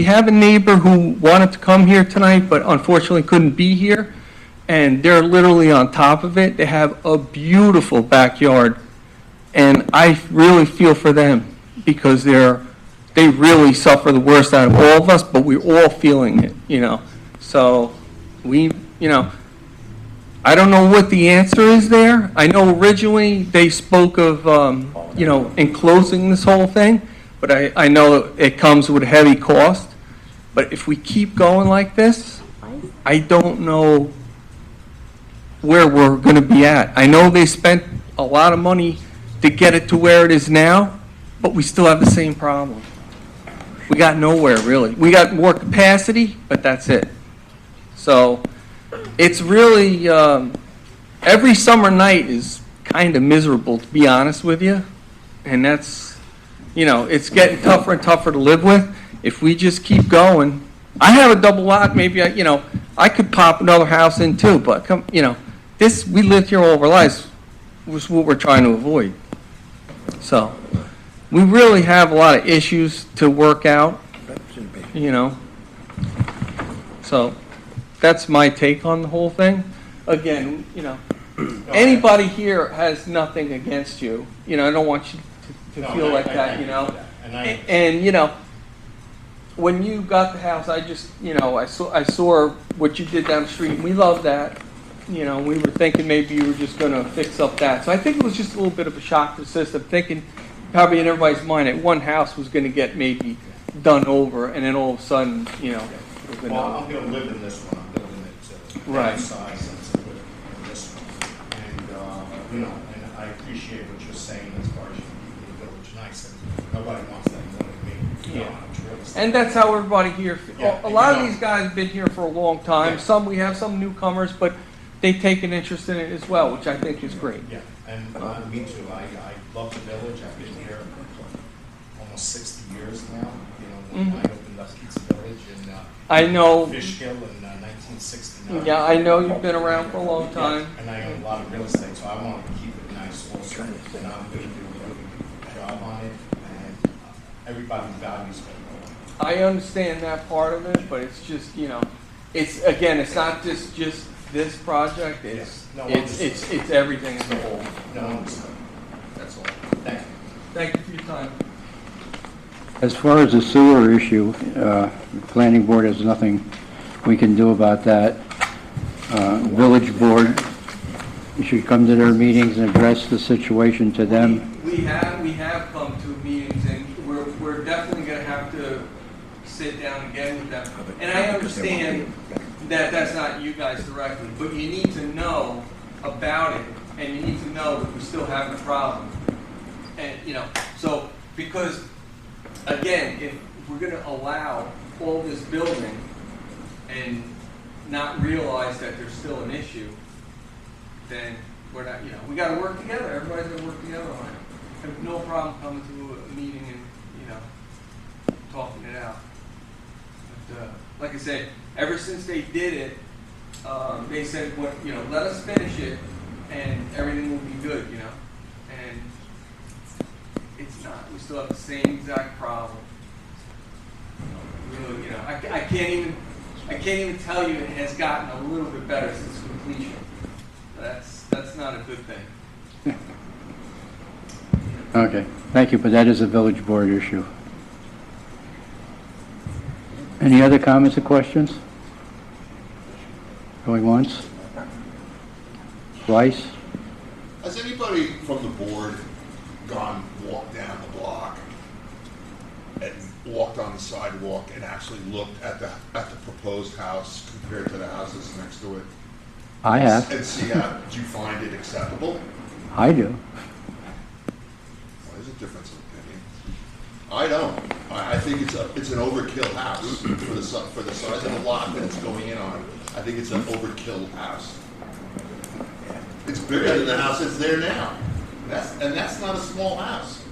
have a neighbor who wanted to come here tonight, but unfortunately couldn't be here. And they're literally on top of it. They have a beautiful backyard. And I really feel for them because they really suffer the worst out of all of us, but we're all feeling it, So I don't know what the answer is there. I know originally they spoke of, enclosing this whole thing. But I know it comes with a heavy cost. But if we keep going like this, I don't know where we're going to be at. I know they spent a lot of money to get it to where it is now, but we still have the same problem. We got nowhere, really. We got more capacity, but that's it. So it's really, every summer night is kind of miserable, to be honest with you. And that's, it's getting tougher and tougher to live with. If we just keep going, I have a double lot, maybe I could pop another house in too, but this, we lived here all of our lives, was what we're trying to avoid. So, we really have a lot of issues to work out, So, that's my take on the whole thing. Again, anybody here has nothing against you. I don't want you to feel like that, And, when you got the house, I just, I saw what you did down the street, and we love that. We were thinking maybe you were just going to fix up that. So I think it was just a little bit of a shock to the system, thinking probably in everybody's mind that one house was going to get maybe done over, and then all of a sudden, we're going to... Well, I'm going to live in this one. I'm building it Right. size and to live in this one. And, and I appreciate what you're saying as far as you keep the village nice. And nobody wants that more than me. Yeah. And that's how everybody here, a lot of these guys have been here for a long time. Yeah. We have some newcomers, but they take an interest in it as well, which I think is great. Yeah, and me too. I love the village. I've been here for almost 60 years now. When I opened up Pizza Village in I know. Fishkill in 1969. Yeah, I know you've been around for a long time. Yeah, and I own a lot of real estate, so I want to keep it nice also. And I'm going to do a really good job on it, and everybody values it. I understand that part of it, but it's just, it's not just this project. It's everything as a whole. No, that's all. Thank you. Thank you for your time. As far as the sewer issue, the planning board has nothing we can do about that. Village board, you should come to their meetings and address the situation to them. We have come to meetings, and we're definitely going to have to sit down again with them. And I understand that that's not you guys directly, but you need to know about it, and you need to know that we're still having a problem. And, so, because, again, if we're going to allow all this building and not realize that there's still an issue, then we're not, we got to work together. Everybody's going to work together on it. I have no problem coming to a meeting and, talking it out. But, like I said, ever since they did it, they said, let us finish it and everything will be good, And it's not. We still have the same exact problem. Really, I can't even tell you it has gotten a little bit better since completion. That's not a good thing. Okay, thank you, but that is a village board issue. Any other comments or questions? Going once? Twice? Has anybody from the board walked down the block and walked on the sidewalk and actually looked at the proposed house compared to the houses next to it? I have. And see how, do you find it acceptable? I do. Well, there's a difference of opinion. I don't. I think it's an overkill house for the size of the lot that it's going in on. I think it's an overkill house. It's bigger than the house that's there now. That's not a small house.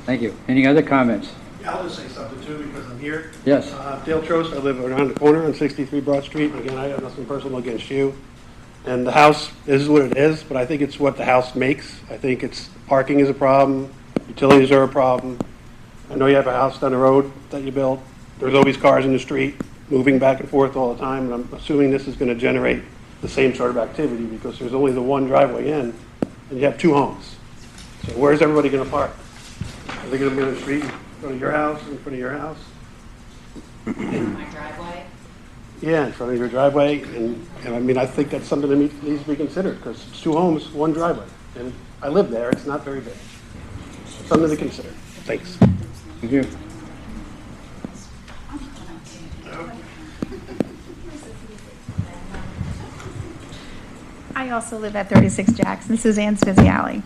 Thank you. Any other comments? Yeah, I'll just say something too because I'm here. Yes. Dale Trost, I live around the corner on 63 Broad Street. And again, I have nothing personal against you. And the house is what it is, but I think it's what the house makes. I think it's parking is a problem, utilities are a problem. I know you have a house down the road that you built. There's always cars in the street moving back and forth all the time, and I'm assuming this is going to generate the same sort of activity because there's only the one driveway in, and you have two homes. So where's everybody going to park? Are they going to be on the street in front of your house, in front of your house? My driveway? Yeah, in front of your driveway, and I mean, I think that's something that needs to be considered, because it's two homes, one driveway, and I live there, it's not very big. Something to consider. Thanks. Thank you. I also live at 36 Jackson, Suzanne Speziale.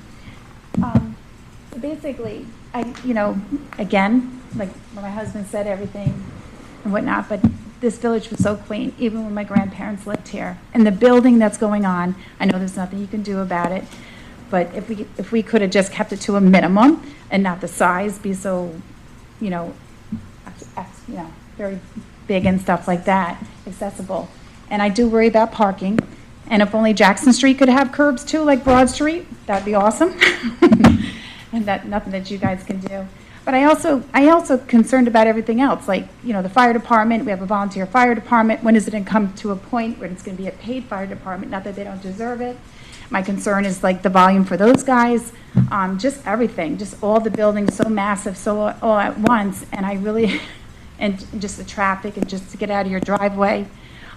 Basically, again, like my husband said, everything and whatnot, but this village was so quaint, even when my grandparents lived here. And the building that's going on, I know there's nothing you can do about it, but if we could have just kept it to a minimum and not the size be so you know, very big and stuff like that, accessible. And I do worry about parking. And if only Jackson Street could have curbs too, like Broad Street, that'd be awesome. And nothing that you guys can do. But I also concerned about everything else, like, you know, the fire department, we have a volunteer fire department. When is it gonna come to a point where it's gonna be a paid fire department? Not that they don't deserve it. My concern is like the volume for those guys, just everything, just all the buildings so massive, so all at once. And I really, and just the traffic and just to get out of your driveway.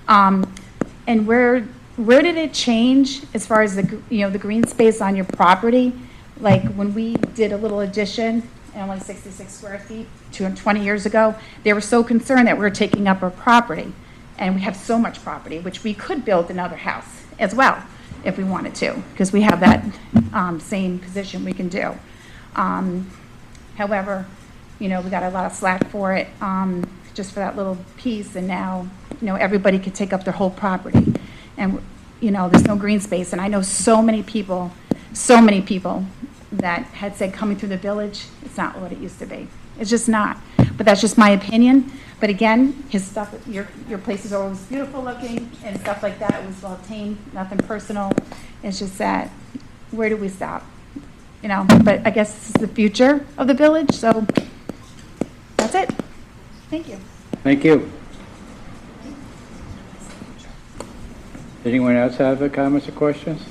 And where did it change as far as the green space on your property? Like when we did a little addition, only 66 square feet, 20 years ago, they were so concerned that we were taking up our property. And we have so much property, which we could build another house as well, if we wanted to, because we have that same position we can do. However, you know, we got a lot of slack for it, just for that little piece, and now, you know, everybody could take up their whole property. And, you know, there's no green space, and I know so many people that had said coming through the village, it's not what it used to be. It's just not. But that's just my opinion. But again, his stuff, your places are always beautiful looking and stuff like that. It was well tamed, nothing personal. It's just that, where do we stop? You know, but I guess this is the future of the village, so that's it. Thank you. Thank you. Anyone else have comments or questions?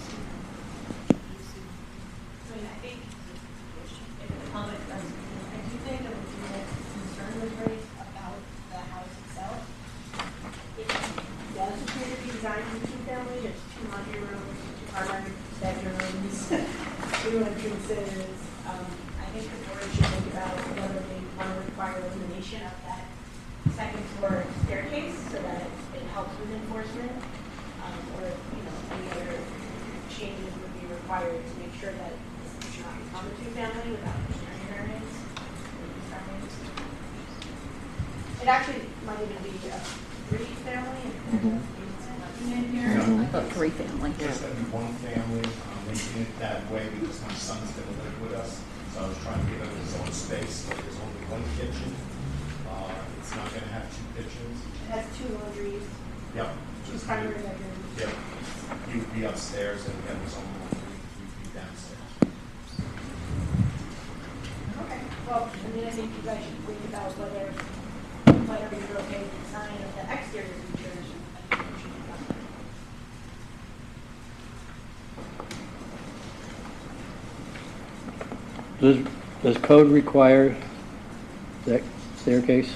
Entrances. I think the board should think about whether they want to require illumination of that second floor staircase so that it helps with enforcement, or, you know, any other changes would be required to make sure that this should not become a two-family without any variance. It actually might even be a three-family. I thought three family. Just that one family, making it that way because my son's gonna live with us. So I was trying to give him his own space, but there's only one kitchen. It's not gonna have two kitchens. It has two laundries. Yep. Two primary bedrooms. Yep. He'd be upstairs and have his own laundry, we'd be downstairs. Okay, well, I mean, I think you guys should think about whether you're okay with the design of the exterior features. Does code require that staircase?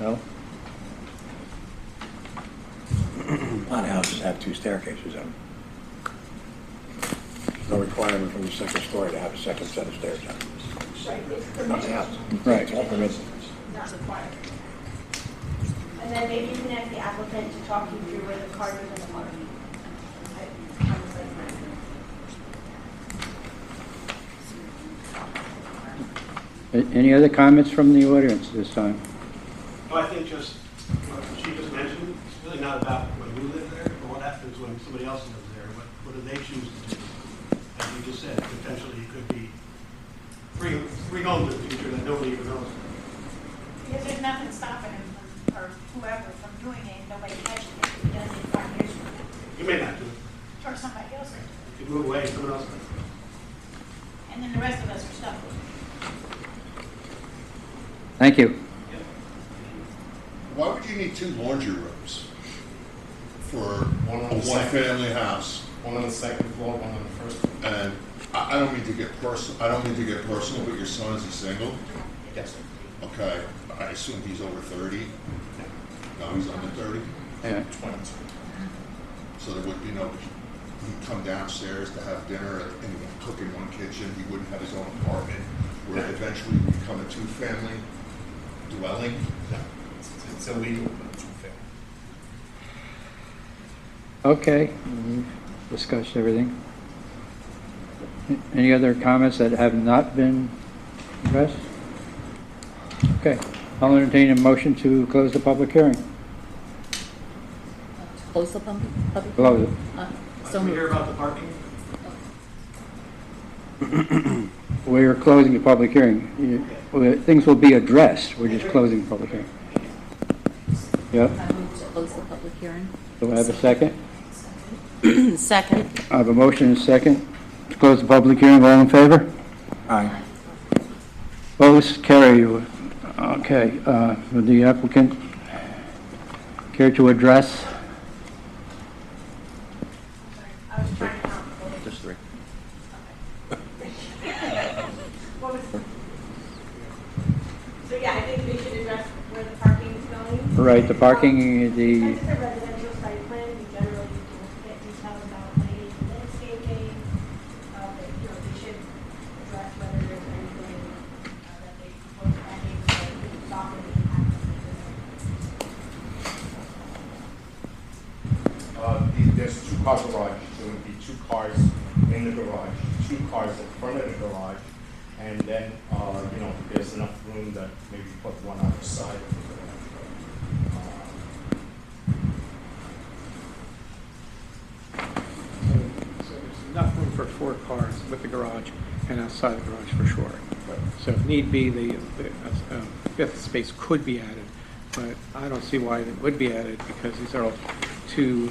No? A lot of houses have two staircases on them. There's no requirement from the second story to have a second set of stairs on it. Right, it's Not the permitted, house. Right. It's all permitted. not required. And then maybe you can ask the applicant to talk you through where the car is in the parking. Any other comments from the audience this time? Well, I think just what she just mentioned, it's really not about when you live there, or what happens when somebody else lives there. What do they choose to do? As you just said, potentially it could be three homes in the future that nobody even knows. Because there's nothing stopping him from, or whoever from doing it, nobody catches it, he does it 5 years from now. You may not do it. Or somebody else will. You could move away, someone else might. And then the rest of us are stuck with it. Thank you. Why would you need two laundry rooms for One on a the second. one-family house? One on the second floor, one on the first. And I don't mean to get personal, but your son is a single? Yes, sir. Okay, I assume he's over 30? No, he's under 30? Yeah. 22. So there would be no, he'd come downstairs to have dinner and cook in one kitchen, he wouldn't have his own apartment, where it eventually would become a two-family dwelling? No, it's illegal, but it's unfair. Okay, discussed everything. Any other comments that have not been addressed? Okay, I'll entertain a motion to close the public hearing. Close the public? Close it. So Can we moved. hear about the parking? We're closing the public hearing. Things will be addressed. We're just closing the public hearing. Yep. I move to close the public hearing. Do I have a second? Second. I have a motion and a second to close the public hearing. All in favor? Aye. Opposed? Carry. Okay. Would the applicant care to address? Just three. So yeah, I think we should address where the parking is going. Right, the parking, the, This is a residential site plan, we generally don't get details about lighting and landscaping. But, you know, they should address whether there's anything that they propose adding that could stop any impact on the business. There's a two-car garage, there would be 2 cars in the garage, 2 cars in front of the garage, and then, you know, there's enough room that maybe put one on the side of the garage. So there's enough room for 4 cars with the garage and outside the garage for sure. So if need be, the 5th space could be added, but I don't see why it would be added because these are all 2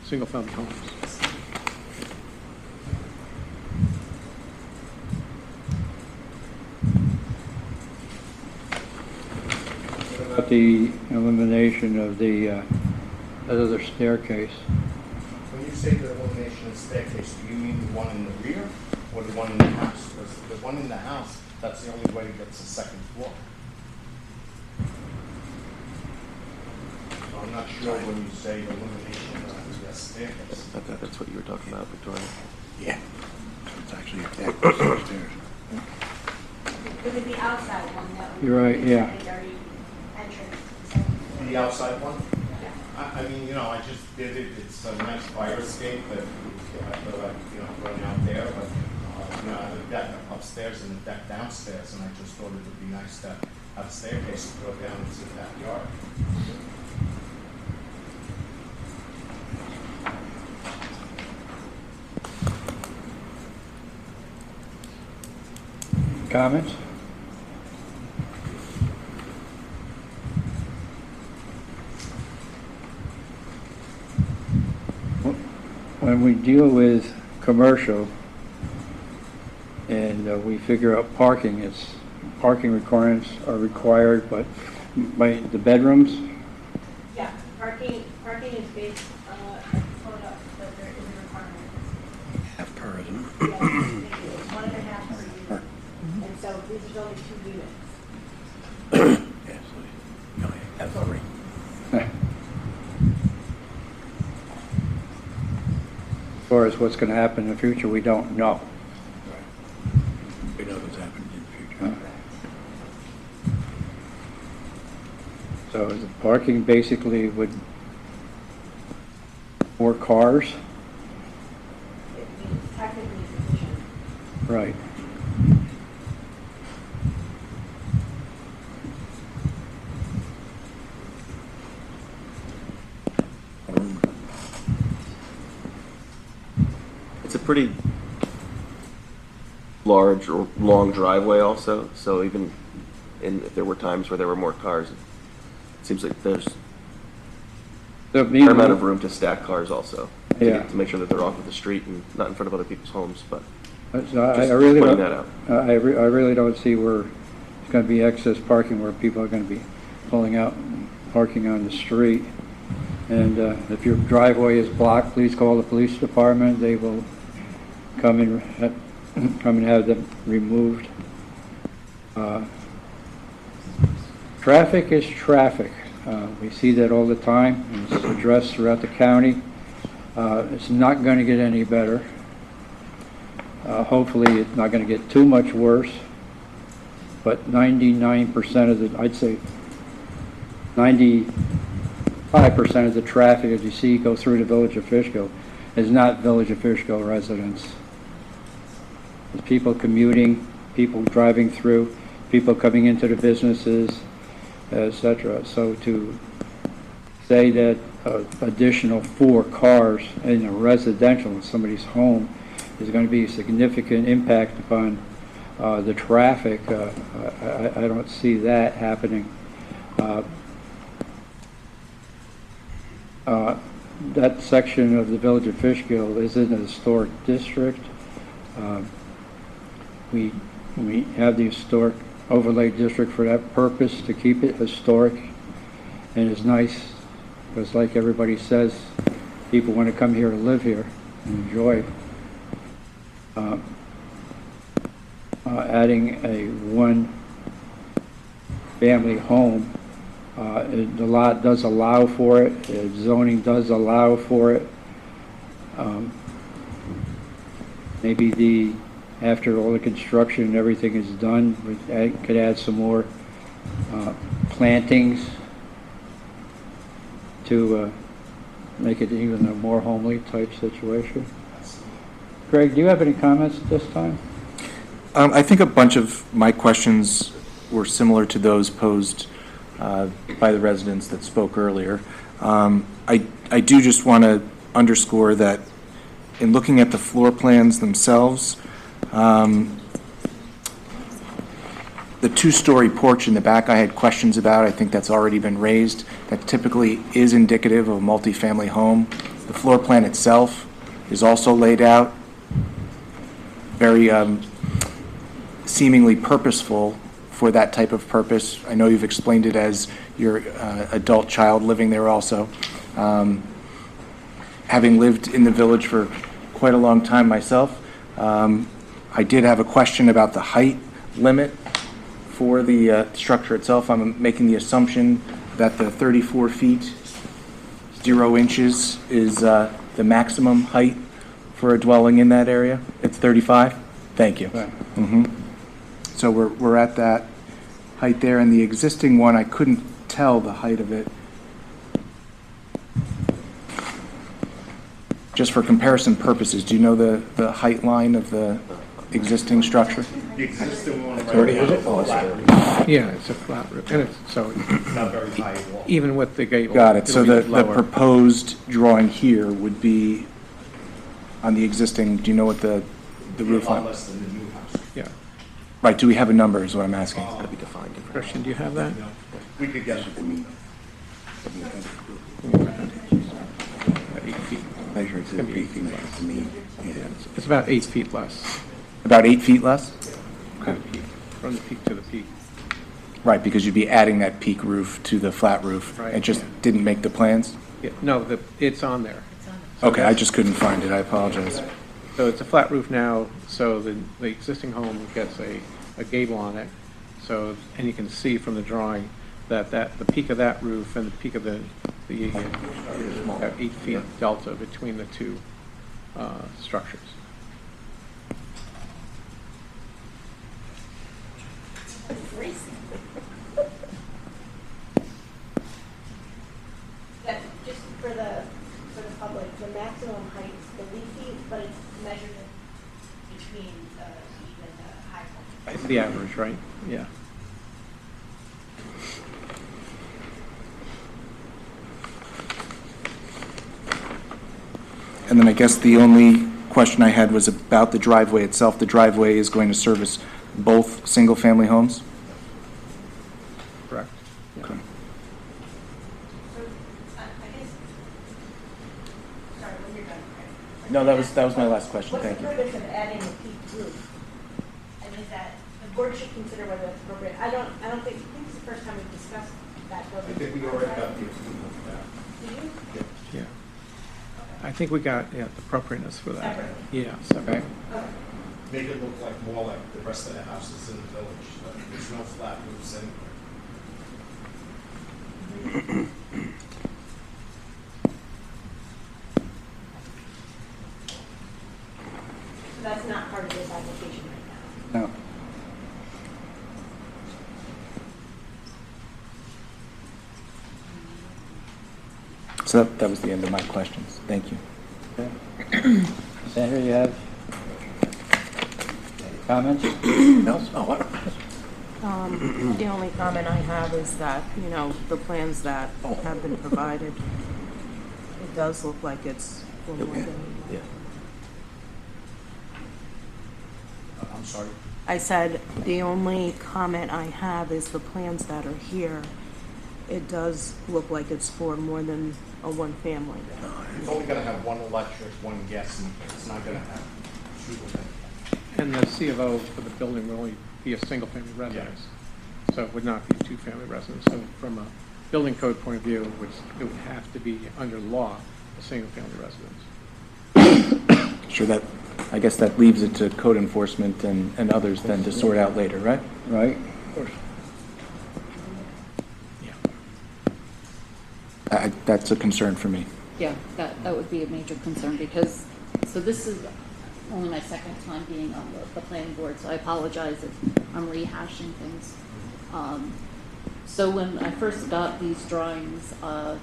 single-family homes. what about the elimination of the other staircase? When you say the elimination of staircase, do you mean the one in the rear or the one in the house? Because the one in the house, that's the only way to get to the second floor. So I'm not sure when you say elimination of the staircase. I thought that's what you were talking about, Victoria. Yeah. It's actually a deck upstairs. It would be outside one that would. You're right, yeah. Secondary entrance. The outside one? I mean, you know, I just did it, it's a nice fire escape that I feel like, you know, run out there, but, you know, I have a deck upstairs and a deck downstairs, and I just thought it would be nice to have a staircase to go down into the backyard. Comments? When we deal with commercial and we figure out parking, parking requirements are required, but by the bedrooms, Yeah, parking is based on a quota, but there is a requirement. Half per, isn't it? Yeah, it's 1.5 per unit. And so this is only 2 units. Yeah, so you only have 3. as far as what's going to happen in the future, we don't know. We know what's happening in the future. So the parking basically would, 4 cars, It's technically sufficient. right. It's a pretty large or long driveway also, so even if there were times where there were more cars, it seems like there's a fair amount of room to stack cars also. Yeah. To make sure that they're off of the street and not in front of other people's homes, but I just really pointing don't, that out. I really don't see where it's going to be excess parking where people are going to be pulling out and parking on the street. And if your driveway is blocked, please call the police department. They will come and have them removed. Traffic is traffic. We see that all the time, and it's addressed throughout the county. It's not going to get any better. Hopefully, it's not going to get too much worse. But 99% of the, I'd say 95% of the traffic, as you see, go through the Village of Fishkill, is not Village of Fishkill residents. It's people commuting, people driving through, people coming into the businesses, etc. So to say that additional 4 cars in a residential in somebody's home is going to be a significant impact upon the traffic, I don't see that happening. That section of the village of Fishkill is in a historic district. We have the historic overlay district for that purpose, to keep it historic. And it's nice, because like everybody says, people want to come here to live here and enjoy. Adding a one-family home, the lot does allow for it, zoning does allow for it. Maybe after all the construction and everything is done, we could add some more plantings to make it even a more homely type situation. Greg, do you have any comments at this time? I think a bunch of my questions were similar to those posed by the residents that spoke earlier. I do just want to underscore that in looking at the floor plans themselves, the two-story porch in the back I had questions about. I think that's already been raised. That typically is indicative of a multifamily home. The floor plan itself is also laid out very seemingly purposeful for that type of purpose. I know you've explained it as your adult child living there also. Having lived in the village for quite a long time myself, I did have a question about the height limit for the structure itself. I'm making the assumption that the 34 feet, 0 inches is the maximum height for a dwelling in that area. It's 35? Thank you. Right. So we're at that height there, and the existing one, I couldn't tell the height of it. Just for comparison purposes, do you know the height line of the existing structure? The existing one. 30, is it? Oh, it's 30. Yeah, it's a flat roof, and it's, so Not very high wall. even with the gable. Got it. So it'll be the lower. proposed drawing here would be on the existing, do you know what the roof line? Less than the new house. Yeah. Right, do we have a number is what I'm asking? It's got to be defined. Christian, do you have that? We could get it. 8 feet. Measure it to Could be 8 feet less to me. Yeah, it's about 8 feet less. About 8 feet less? Okay. From the peak to the peak. Right, because you'd be adding that peak roof to the flat roof. Right, It just yeah. didn't make the plans? Yeah, no, it's on there. So Okay, I that's- just couldn't find it, I apologize. So it's a flat roof now, so the existing home gets a gable on it. So, and you can see from the drawing that the peak of that roof and the peak of the 8 feet delta between the two structures. That, just for the public, the maximum height is 30 feet, but it's measured between even the high point. It's the average, right? Yeah. And then I guess the only question I had was about the driveway itself. The driveway is going to service both single-family homes? Correct. Okay. Sorry, when you're done, Craig. No, that was my last question, thank you. What's the purpose of adding a peak roof? And is that, the board should consider whether it's appropriate. I think it's the first time we've discussed that building. I think we already got the approval for that. Do you? Yeah. I think we got, the appropriateness for that. Separately? Yeah, separate. Make it look like more like the rest of the houses in the village. There's no flat roofs anywhere. So that's not part of this application right now. No. So that was the end of my questions. Thank you. Sandra, you have comments? No? Oh, what? The only comment I have is that, the plans that have been provided, it does look like it's a little more than. Yeah. I'm sorry. I said, the only comment I have is the plans that are here. It does look like it's for more than a one family. It's only gonna have one electric, one gas, and it's not gonna have two of them. And the C of O for the building will only be a single-family residence. So it would not be a two-family residence. So from a building code point of view, it would have to be under law, a single-family residence. Sure, that, I guess that leaves it to code enforcement and others then to sort out later, right? Right? Of course. That's a concern for me. Yeah, that would be a major concern because, so this is only my second time being on the planning board, so I apologize if I'm rehashing things. So when I first got these drawings, I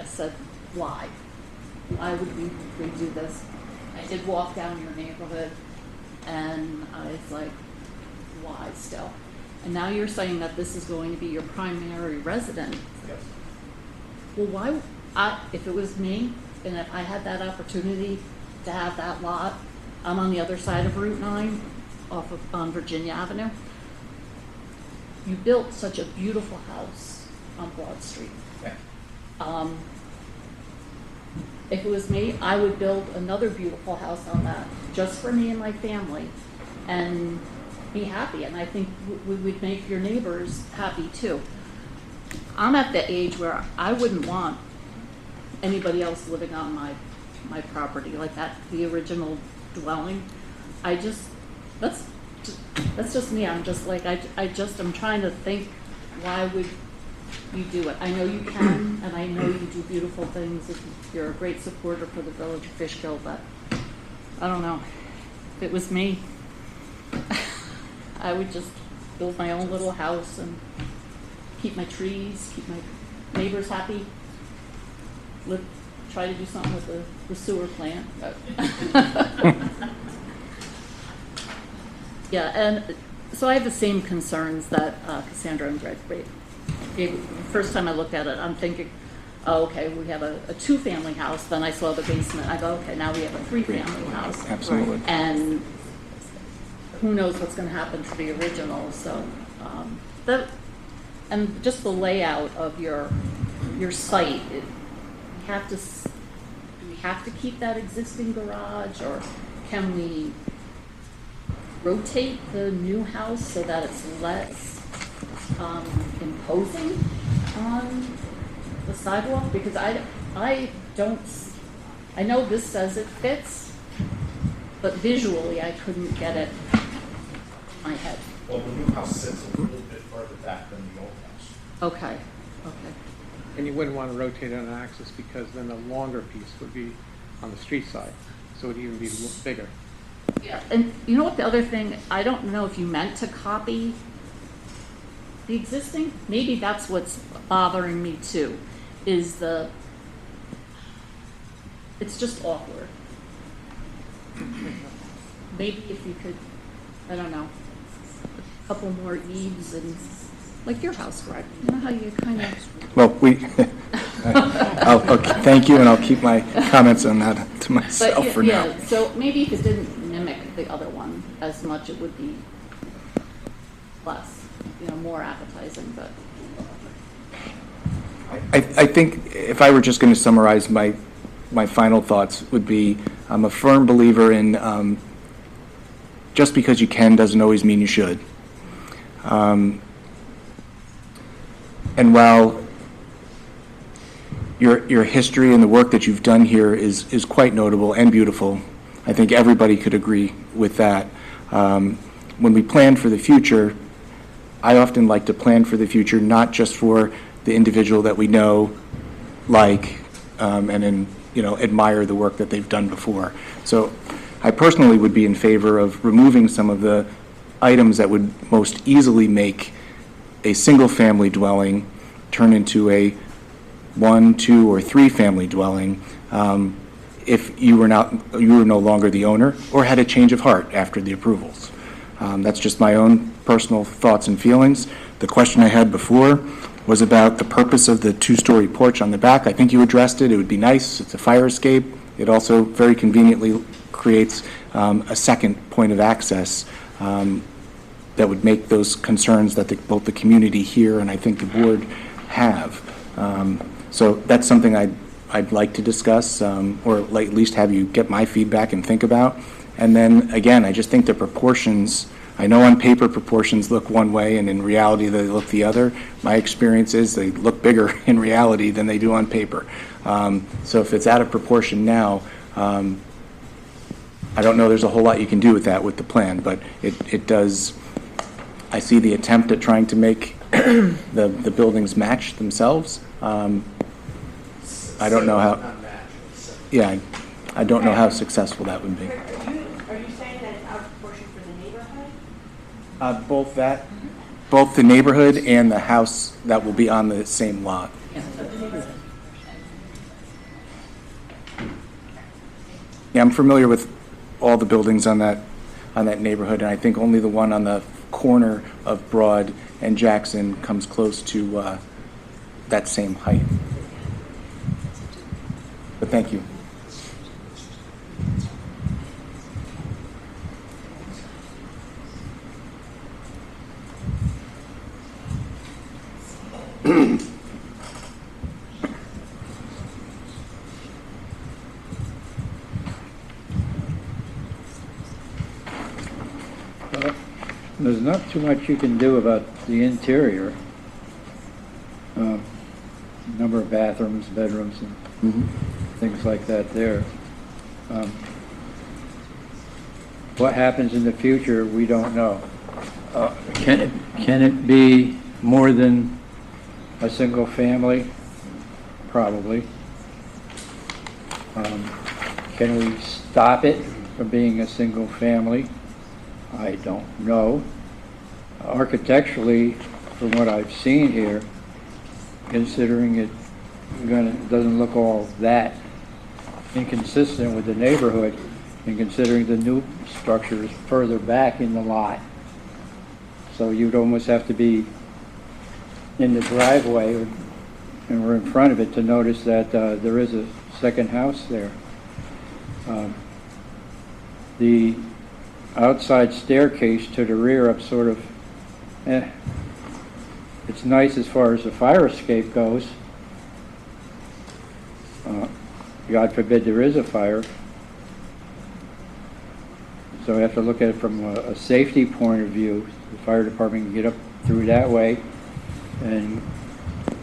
said, why? Why would we redo this? I did walk down your neighborhood and I was like, why still? And now you're saying that this is going to be your primary residence. Yes. Well, if it was me, and if I had that opportunity to have that lot, I'm on the other side of Route 9, on Virginia Avenue. You built such a beautiful house on Broad Street. If it was me, I would build another beautiful house on that, just for me and my family, and be happy. And I think we would make your neighbors happy too. I'm at the age where I wouldn't want anybody else living on my property like that, the original dwelling. That's just me. I'm just like, I'm trying to think, why would you do it? I know you can, and I know you do beautiful things. You're a great supporter for the village of Fishkill, but I don't know. If it was me, I would just build my own little house and keep my trees, keep my neighbors happy, try to do something with the sewer plant. Yeah, and so I have the same concerns that Cassandra and Greg raised. The first time I looked at it, I'm thinking, oh, okay, we have a two-family house. Then I saw the basement. I go, okay, now we have a three-family house. Absolutely. And who knows what's going to happen to the original. So and just the layout of your site, do we have to keep that existing garage, or can we rotate the new house so that it's less imposing on the sidewalk? Because I know this says it fits, but visually I couldn't get it in my head. Well, the new house sits a little bit further back than the old house. Okay. And you wouldn't want to rotate on an axis because then the longer piece would be on the street side, so it would even be a little bigger. Yeah, and you know what, the other thing, I don't know if you meant to copy the existing. Maybe that's what's bothering me too, is it's just awkward. Maybe if you could, I don't know, a couple more eaves and, like your house, Greg, you know how you kind of... Well, I'll thank you, and I'll keep my comments on that to myself for now. Yeah, so maybe if it didn't mimic the other one as much, it would be less, more appetizing, but... I think if I were just going to summarize my final thoughts would be, I'm a firm believer in just because you can doesn't always mean you should. And while your history and the work that you've done here is quite notable and beautiful, I think everybody could agree with that. When we plan for the future, I often like to plan for the future, not just for the individual that we know, and admire the work that they've done before. So I personally would be in favor of removing some of the items that would most easily make a single-family dwelling turn into a 1, 2, or 3-family dwelling if you were no longer the owner or had a change of heart after the approvals. That's just my own personal thoughts and feelings. The question I had before was about the purpose of the 2-story porch on the back. I think you addressed it. It would be nice. It's a fire escape. It also very conveniently creates a second point of access that would make those concerns that both the community here and I think the board have. So that's something I'd like to discuss, or at least have you get my feedback and think about. And then, again, I just think the proportions, I know on paper proportions look one way and in reality they look the other. My experience is they look bigger in reality than they do on paper. So if it's out of proportion now, I don't know there's a whole lot you can do with that with the plan, but it does, I see the attempt at trying to make the buildings match themselves. I don't know how, yeah, I don't know how successful that would be. Are you saying that it's out of proportion for the neighborhood? Both the neighborhood and the house that will be on the same lot. Yeah, I'm familiar with all the buildings on that neighborhood, and I think only the one on the corner of Broad and Jackson comes close to that same height. But thank you. There's not too much you can do about the interior. Number of bathrooms, bedrooms, and things like that there. What happens in the future, we don't know. Can it be more than a single family? Probably. Can we stop it from being a single family? I don't know. Architecturally, from what I've seen here, considering it doesn't look all that inconsistent with the neighborhood, and considering the new structure is further back in the lot. So you'd almost have to be in the driveway or in front of it to notice that there is a second house there. The outside staircase to the rear up sort of, it's nice as far as the fire escape goes. God forbid there is a fire. So we have to look at it from a safety point of view. The fire department can get up through that way, and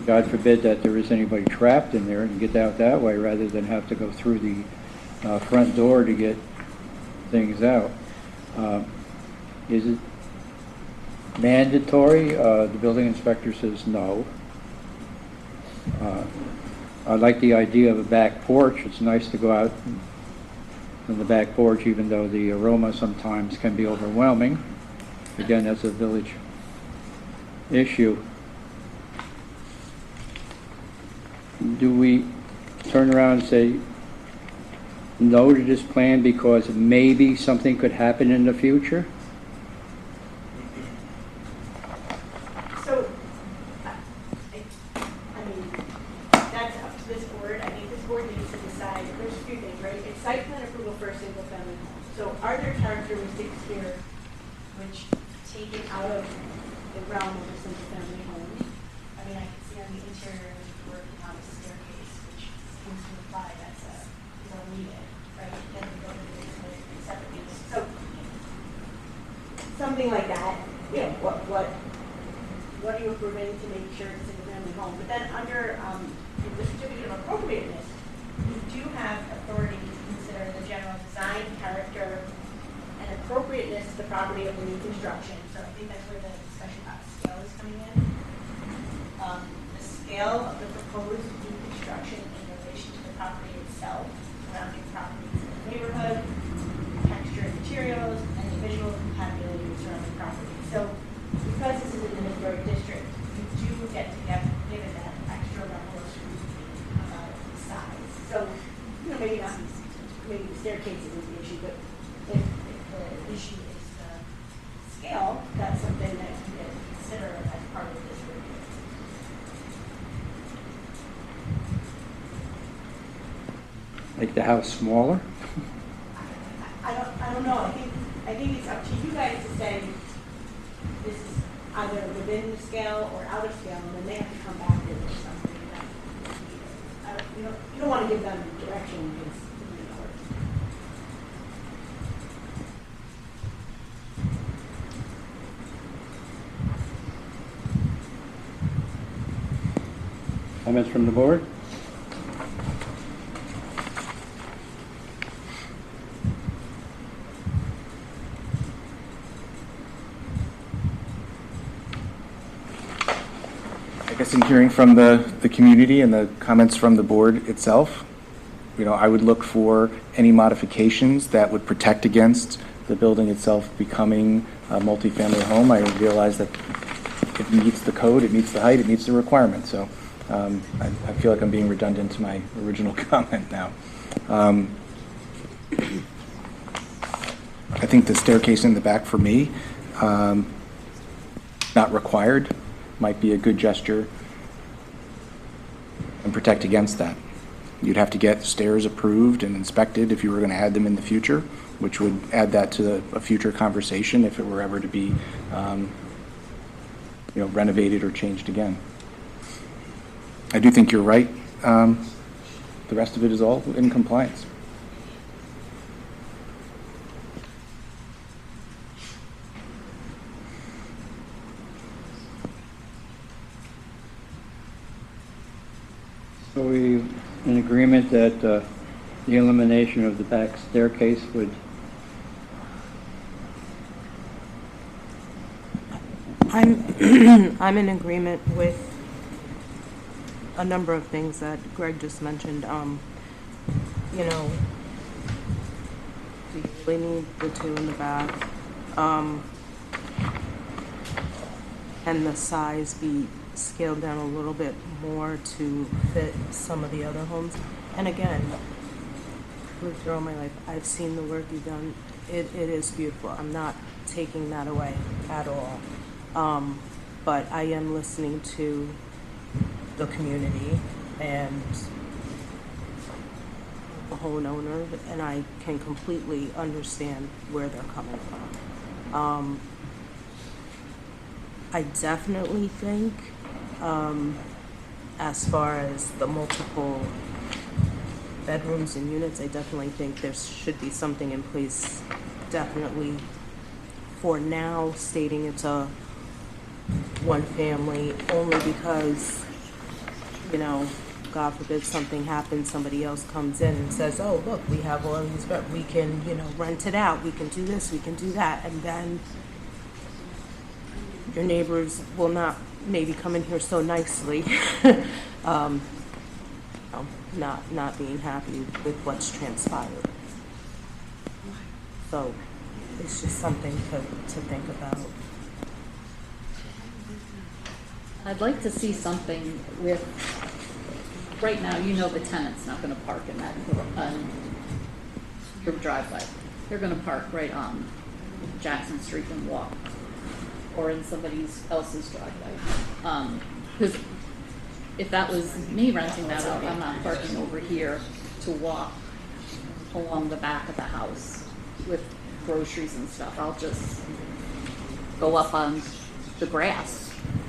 God forbid that there is anybody trapped in there and get out that way rather than have to go through the front door to get things out. Is it mandatory? The building inspector says no. I like the idea of a back porch. It's nice to go out on the back porch, even though the aroma sometimes can be overwhelming. Again, that's a village issue. Do we turn around and say no to this plan because maybe something could happen in the future? So, I mean, that's up to this board. I think this board needs to decide. There's a few things, right? It's site plan approval for a single family home. So are there characteristics here which take it out of the realm of a single family home? I mean, I can see on the interior working on a staircase, which seems to imply that's you don't need it, right? Then you go to the basement and separate. So something like that. You know, what are you approving to make sure it's a single family home? But then under the certificate of appropriateness, you do have authority to consider the general design, character, and appropriateness to the property of the new construction. So I think that's where the discussion about scale is coming in. The scale of the proposed new construction in relation to the property itself, surrounding properties in the neighborhood, texture and materials, and the visual compatibility with surrounding property. So because this is in the historic district, you do get to get given that extra level of scrutiny about size. So, you know, maybe the staircase isn't the issue, but if the issue is the scale, that's something that you can consider as part of this review. Make the house smaller? I don't know. I think it's up to you guys to say, this is either within the scale or out of scale, and then they have to come back with something that, you don't want to give them direction because it doesn't work. Comments from the board? I guess in hearing from the community and the comments from the board itself, I would look for any modifications that would protect against the building itself becoming a multifamily home. I realize that it meets the code, it meets the height, it meets the requirements. So I feel like I'm being redundant to my original comment now. I think the staircase in the back for me, not required, might be a good gesture and protect against that. You'd have to get stairs approved and inspected if you were going to add them in the future, which would add that to a future conversation if it were ever to be renovated or changed again. I do think you're right. The rest of it is all in compliance. So we in agreement that the elimination of the back staircase would... I'm in agreement with a number of things that Greg just mentioned. Do you really need the two in the back? And the size be scaled down a little bit more to fit some of the other homes. And again, through all my life, I've seen the work you've done. It is beautiful. I'm not taking that away at all. But I am listening to the community and the homeowner, and I can completely understand where they're coming from. I definitely think, as far as the multiple bedrooms and units, I definitely think there should be something in place, definitely for now, stating it's a one family, only because, God forbid something happens, somebody else comes in and says, oh, look, we have all these, but we can, rent it out, we can do this, we can do that, and then your neighbors will not maybe come in here so nicely, not being happy with what's transpired. So it's just something to think about. I'd like to see something with, right now, the tenant's not gonna park in that, on your driveway. They're gonna park right on Jackson Street and walk, or in somebody else's driveway. Because if that was me renting that out, I'm not parking over here to walk along the back of the house with groceries and stuff. I'll just go up on the grass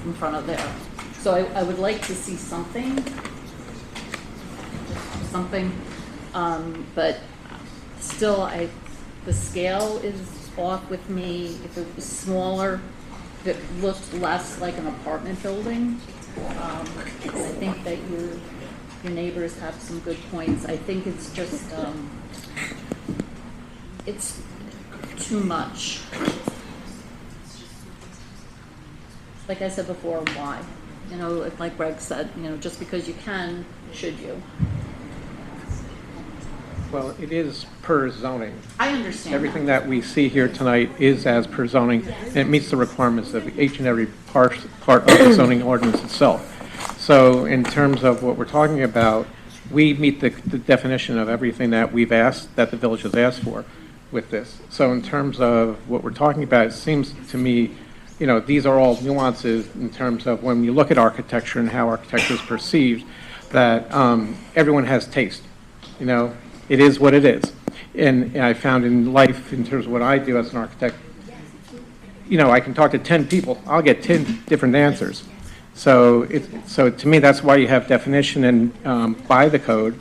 in front of there. So I would like to see something, but still, the scale is off with me. If it was smaller, if it looked less like an apartment building, I think that your neighbors have some good points. I think it's just, it's too much. Like I said before, why? Like Greg said, just because you can, should you? Well, it is per zoning. I understand Everything that we see here tonight is as per zoning, and it meets the requirements of each and every part of the zoning ordinance itself. So in terms of what we're talking about, we meet the definition of everything that we've asked, that the village has asked for with this. So in terms of what we're talking about, it seems to me, these are all nuances in terms of when you look at architecture and how architecture is perceived, that everyone has taste. It is what it is. And I found in life, in terms of what I do as an architect, I can talk to 10 people, I'll get 10 different answers. So to me, that's why you have definition and by the code,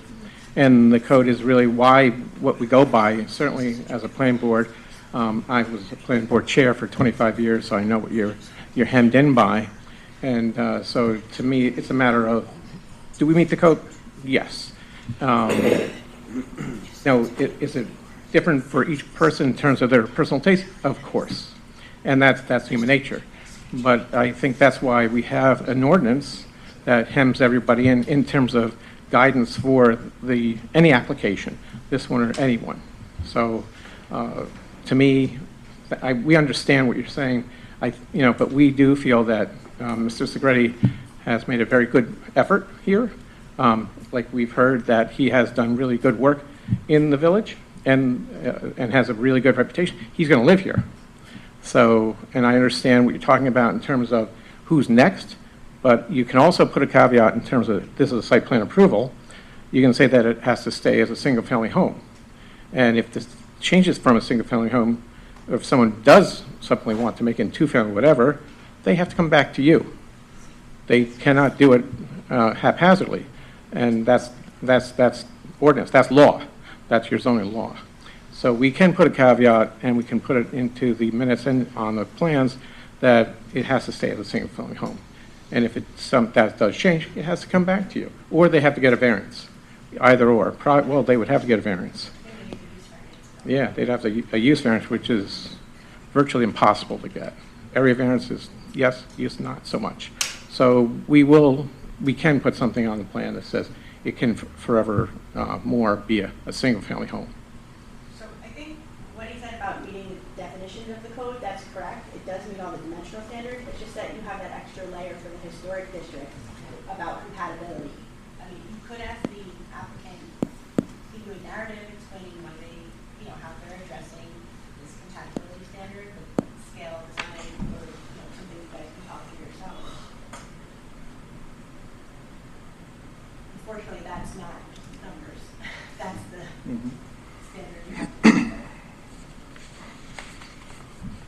and the code is really what we go by. Certainly, as a planning board, I was a planning board chair for 25 years, so I know what you're hemmed in by. And so to me, it's a matter of, do we meet the code? Yes. Is it different for each person in terms of their personal taste? Of course. And that's human nature. But I think that's why we have an ordinance that hems everybody in terms of guidance for any application, this one or anyone. So to me, we understand what you're saying, but we do feel that Mr. Segretti has made a very good effort here. Like we've heard that he has done really good work in the village and has a really good reputation. He's going to live here. So, and I understand what you're talking about in terms of who's next, but you can also put a caveat in terms of this is a site plan approval. You can say that it has to stay as a single-family home. And if this changes from a single-family home, or if someone does suddenly want to make it in two-family, whatever, they have to come back to you. They cannot do it haphazardly. And that's ordinance, that's law. That's your zoning law. So we can put a caveat, and we can put it into the minutes and on the plans that it has to stay as a single-family home. And if that does change, it has to come back to you. Or they have to get a variance, either or. Well, they would have to get a variance. Yeah, they'd have a use variance, which is virtually impossible to get. Area variance is yes, use not so much. So we can put something on the plan that says it can forever more be a single-family home. So I think what he said about meeting the definition of the code, that's correct. It does meet all the dimensional standards. It's just that you have that extra layer for the historic district about compatibility. I mean, you could ask the applicant, give you a narrative explaining why they, how they're addressing this compatibility standard with scale, design, or something you guys can talk to yourselves. Unfortunately, that's not numbers. That's the standard.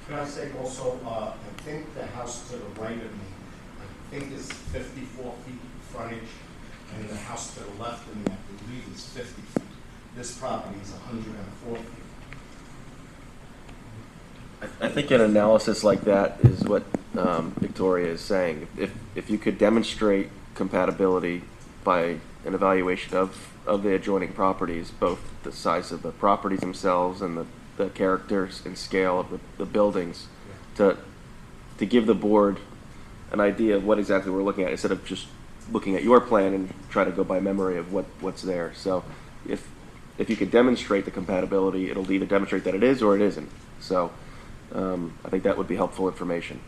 Can I say also, I think the house to the right of me, I think is 54 feet frontage, and the house to the left of me, I believe is 50 feet. This property is 104 feet. I think an analysis like that is what Victoria is saying. If you could demonstrate compatibility by an evaluation of the adjoining properties, both the size of the properties themselves and the characters and scale of the buildings, to give the board an idea of what exactly we're looking at, instead of just looking at your plan and try to go by memory of what's there. So if you could demonstrate the compatibility, it'll either demonstrate that it is or it isn't. So I think that would be helpful information.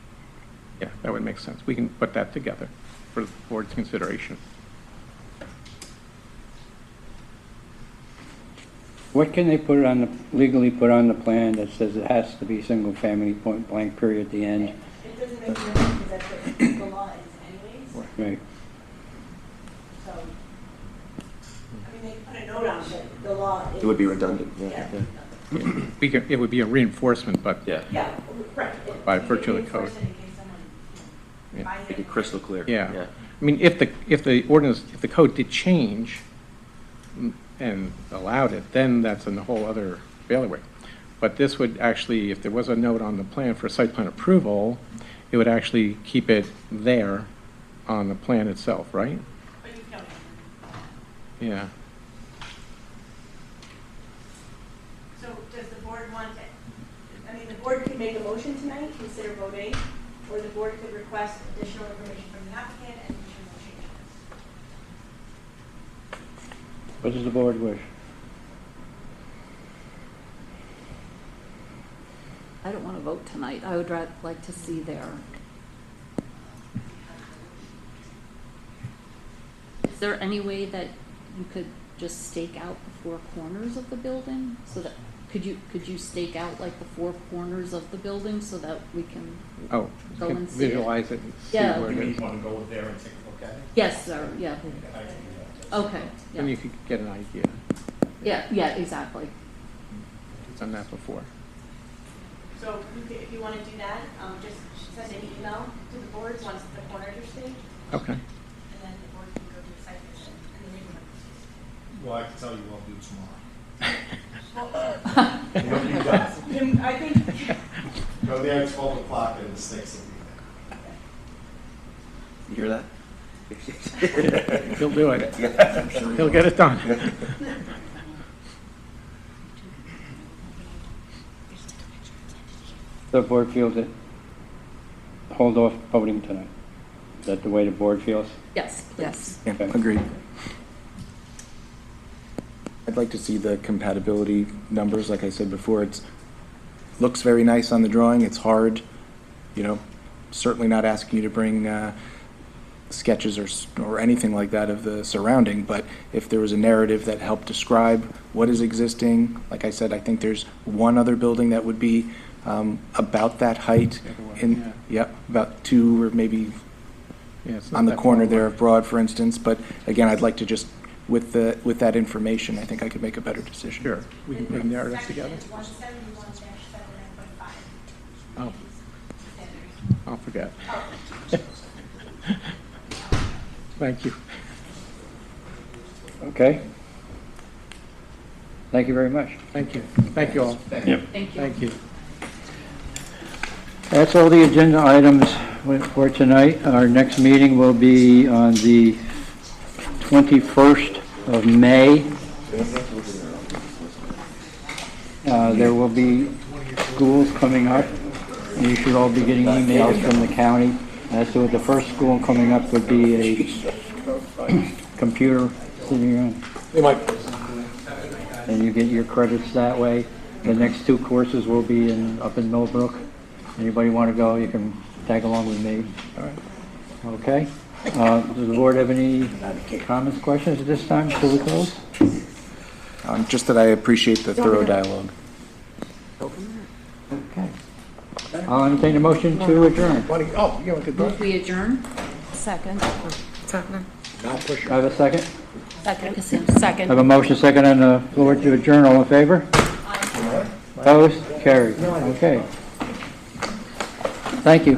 Yeah, that would make sense. We can put that together for the board's consideration. What can they legally put on the plan that says it has to be single family, point blank, period at the end? It doesn't make a difference because that's what the law is anyways. Right. So, I mean, they can put a note on it, but the law is. It would be redundant. It would be a reinforcement, but Yeah, right. by virtue of the code. Make it crystal clear. Yeah. I mean, if the code did change and allowed it, then that's in a whole other bailiwick. But this would actually, if there was a note on the plan for site plan approval, it would actually keep it there on the plan itself, right? Yeah. So does the board want to, I mean, the board could make a motion tonight, consider vote 8, or the board could request additional information from the applicant and additional changes. What does the board wish? I don't want to vote tonight. I would like to see their. Is there any way that you could just stake out the 4 corners of the building, so that could you stake out like the 4 corners of the building so that we can go and see visualize it and see yeah. where it is. You want to go there and take a look at it? Yes, sir. Yeah. Okay. Yeah. Then you could get an idea. Yeah. Yeah. Exactly. Done that before. So if you want to do that, just send an email to the board once the corners are staged, Okay. and then the board can go do a site visit, and then we can. Well, I can tell you what I'll do tomorrow. I think. Go there at 12 o'clock and the stakes will be You hear that? He'll do it. He'll get it done. The board feels it, hold off voting tonight. Is that the way the board feels? Yes, please. Yeah, agreed. I'd like to see the compatibility numbers, like I said before. It's looks very nice on the drawing. It's hard, certainly not asking you to bring sketches or anything like that of the surrounding, but if there was a narrative that helped describe what is existing, like I said, I think there's one other building that would be about that height, about 2 or maybe it's on not the that corner far there away. of Broad, for instance. But again, I'd like to just, with that information, I think I could make a better decision. Sure, we can narrow this together. 171-7.5. Oh, I'll forget. Thank you. Okay. Thank you very much. Thank you. Thank you all. Thank you. Thank you. That's all the agenda items for tonight. Our next meeting will be on the 21st of May. There will be schools coming up. You should all be getting emails from the county. As to the first school coming up would be a computer sitting on. And you get your credits that way. The next 2 courses will be up in Millbrook. Anybody want to go, you can tag along with me. All right. Okay. Does the board have any comments, questions at this time before we close? Just that I appreciate the thorough dialogue. Okay. I'll entertain a motion to adjourn. Move we adjourn? Second. Second. I have a second. Second. I Second. have a motion second on the floor to adjourn. All in favor? Opposed? Carried. Okay. Thank you.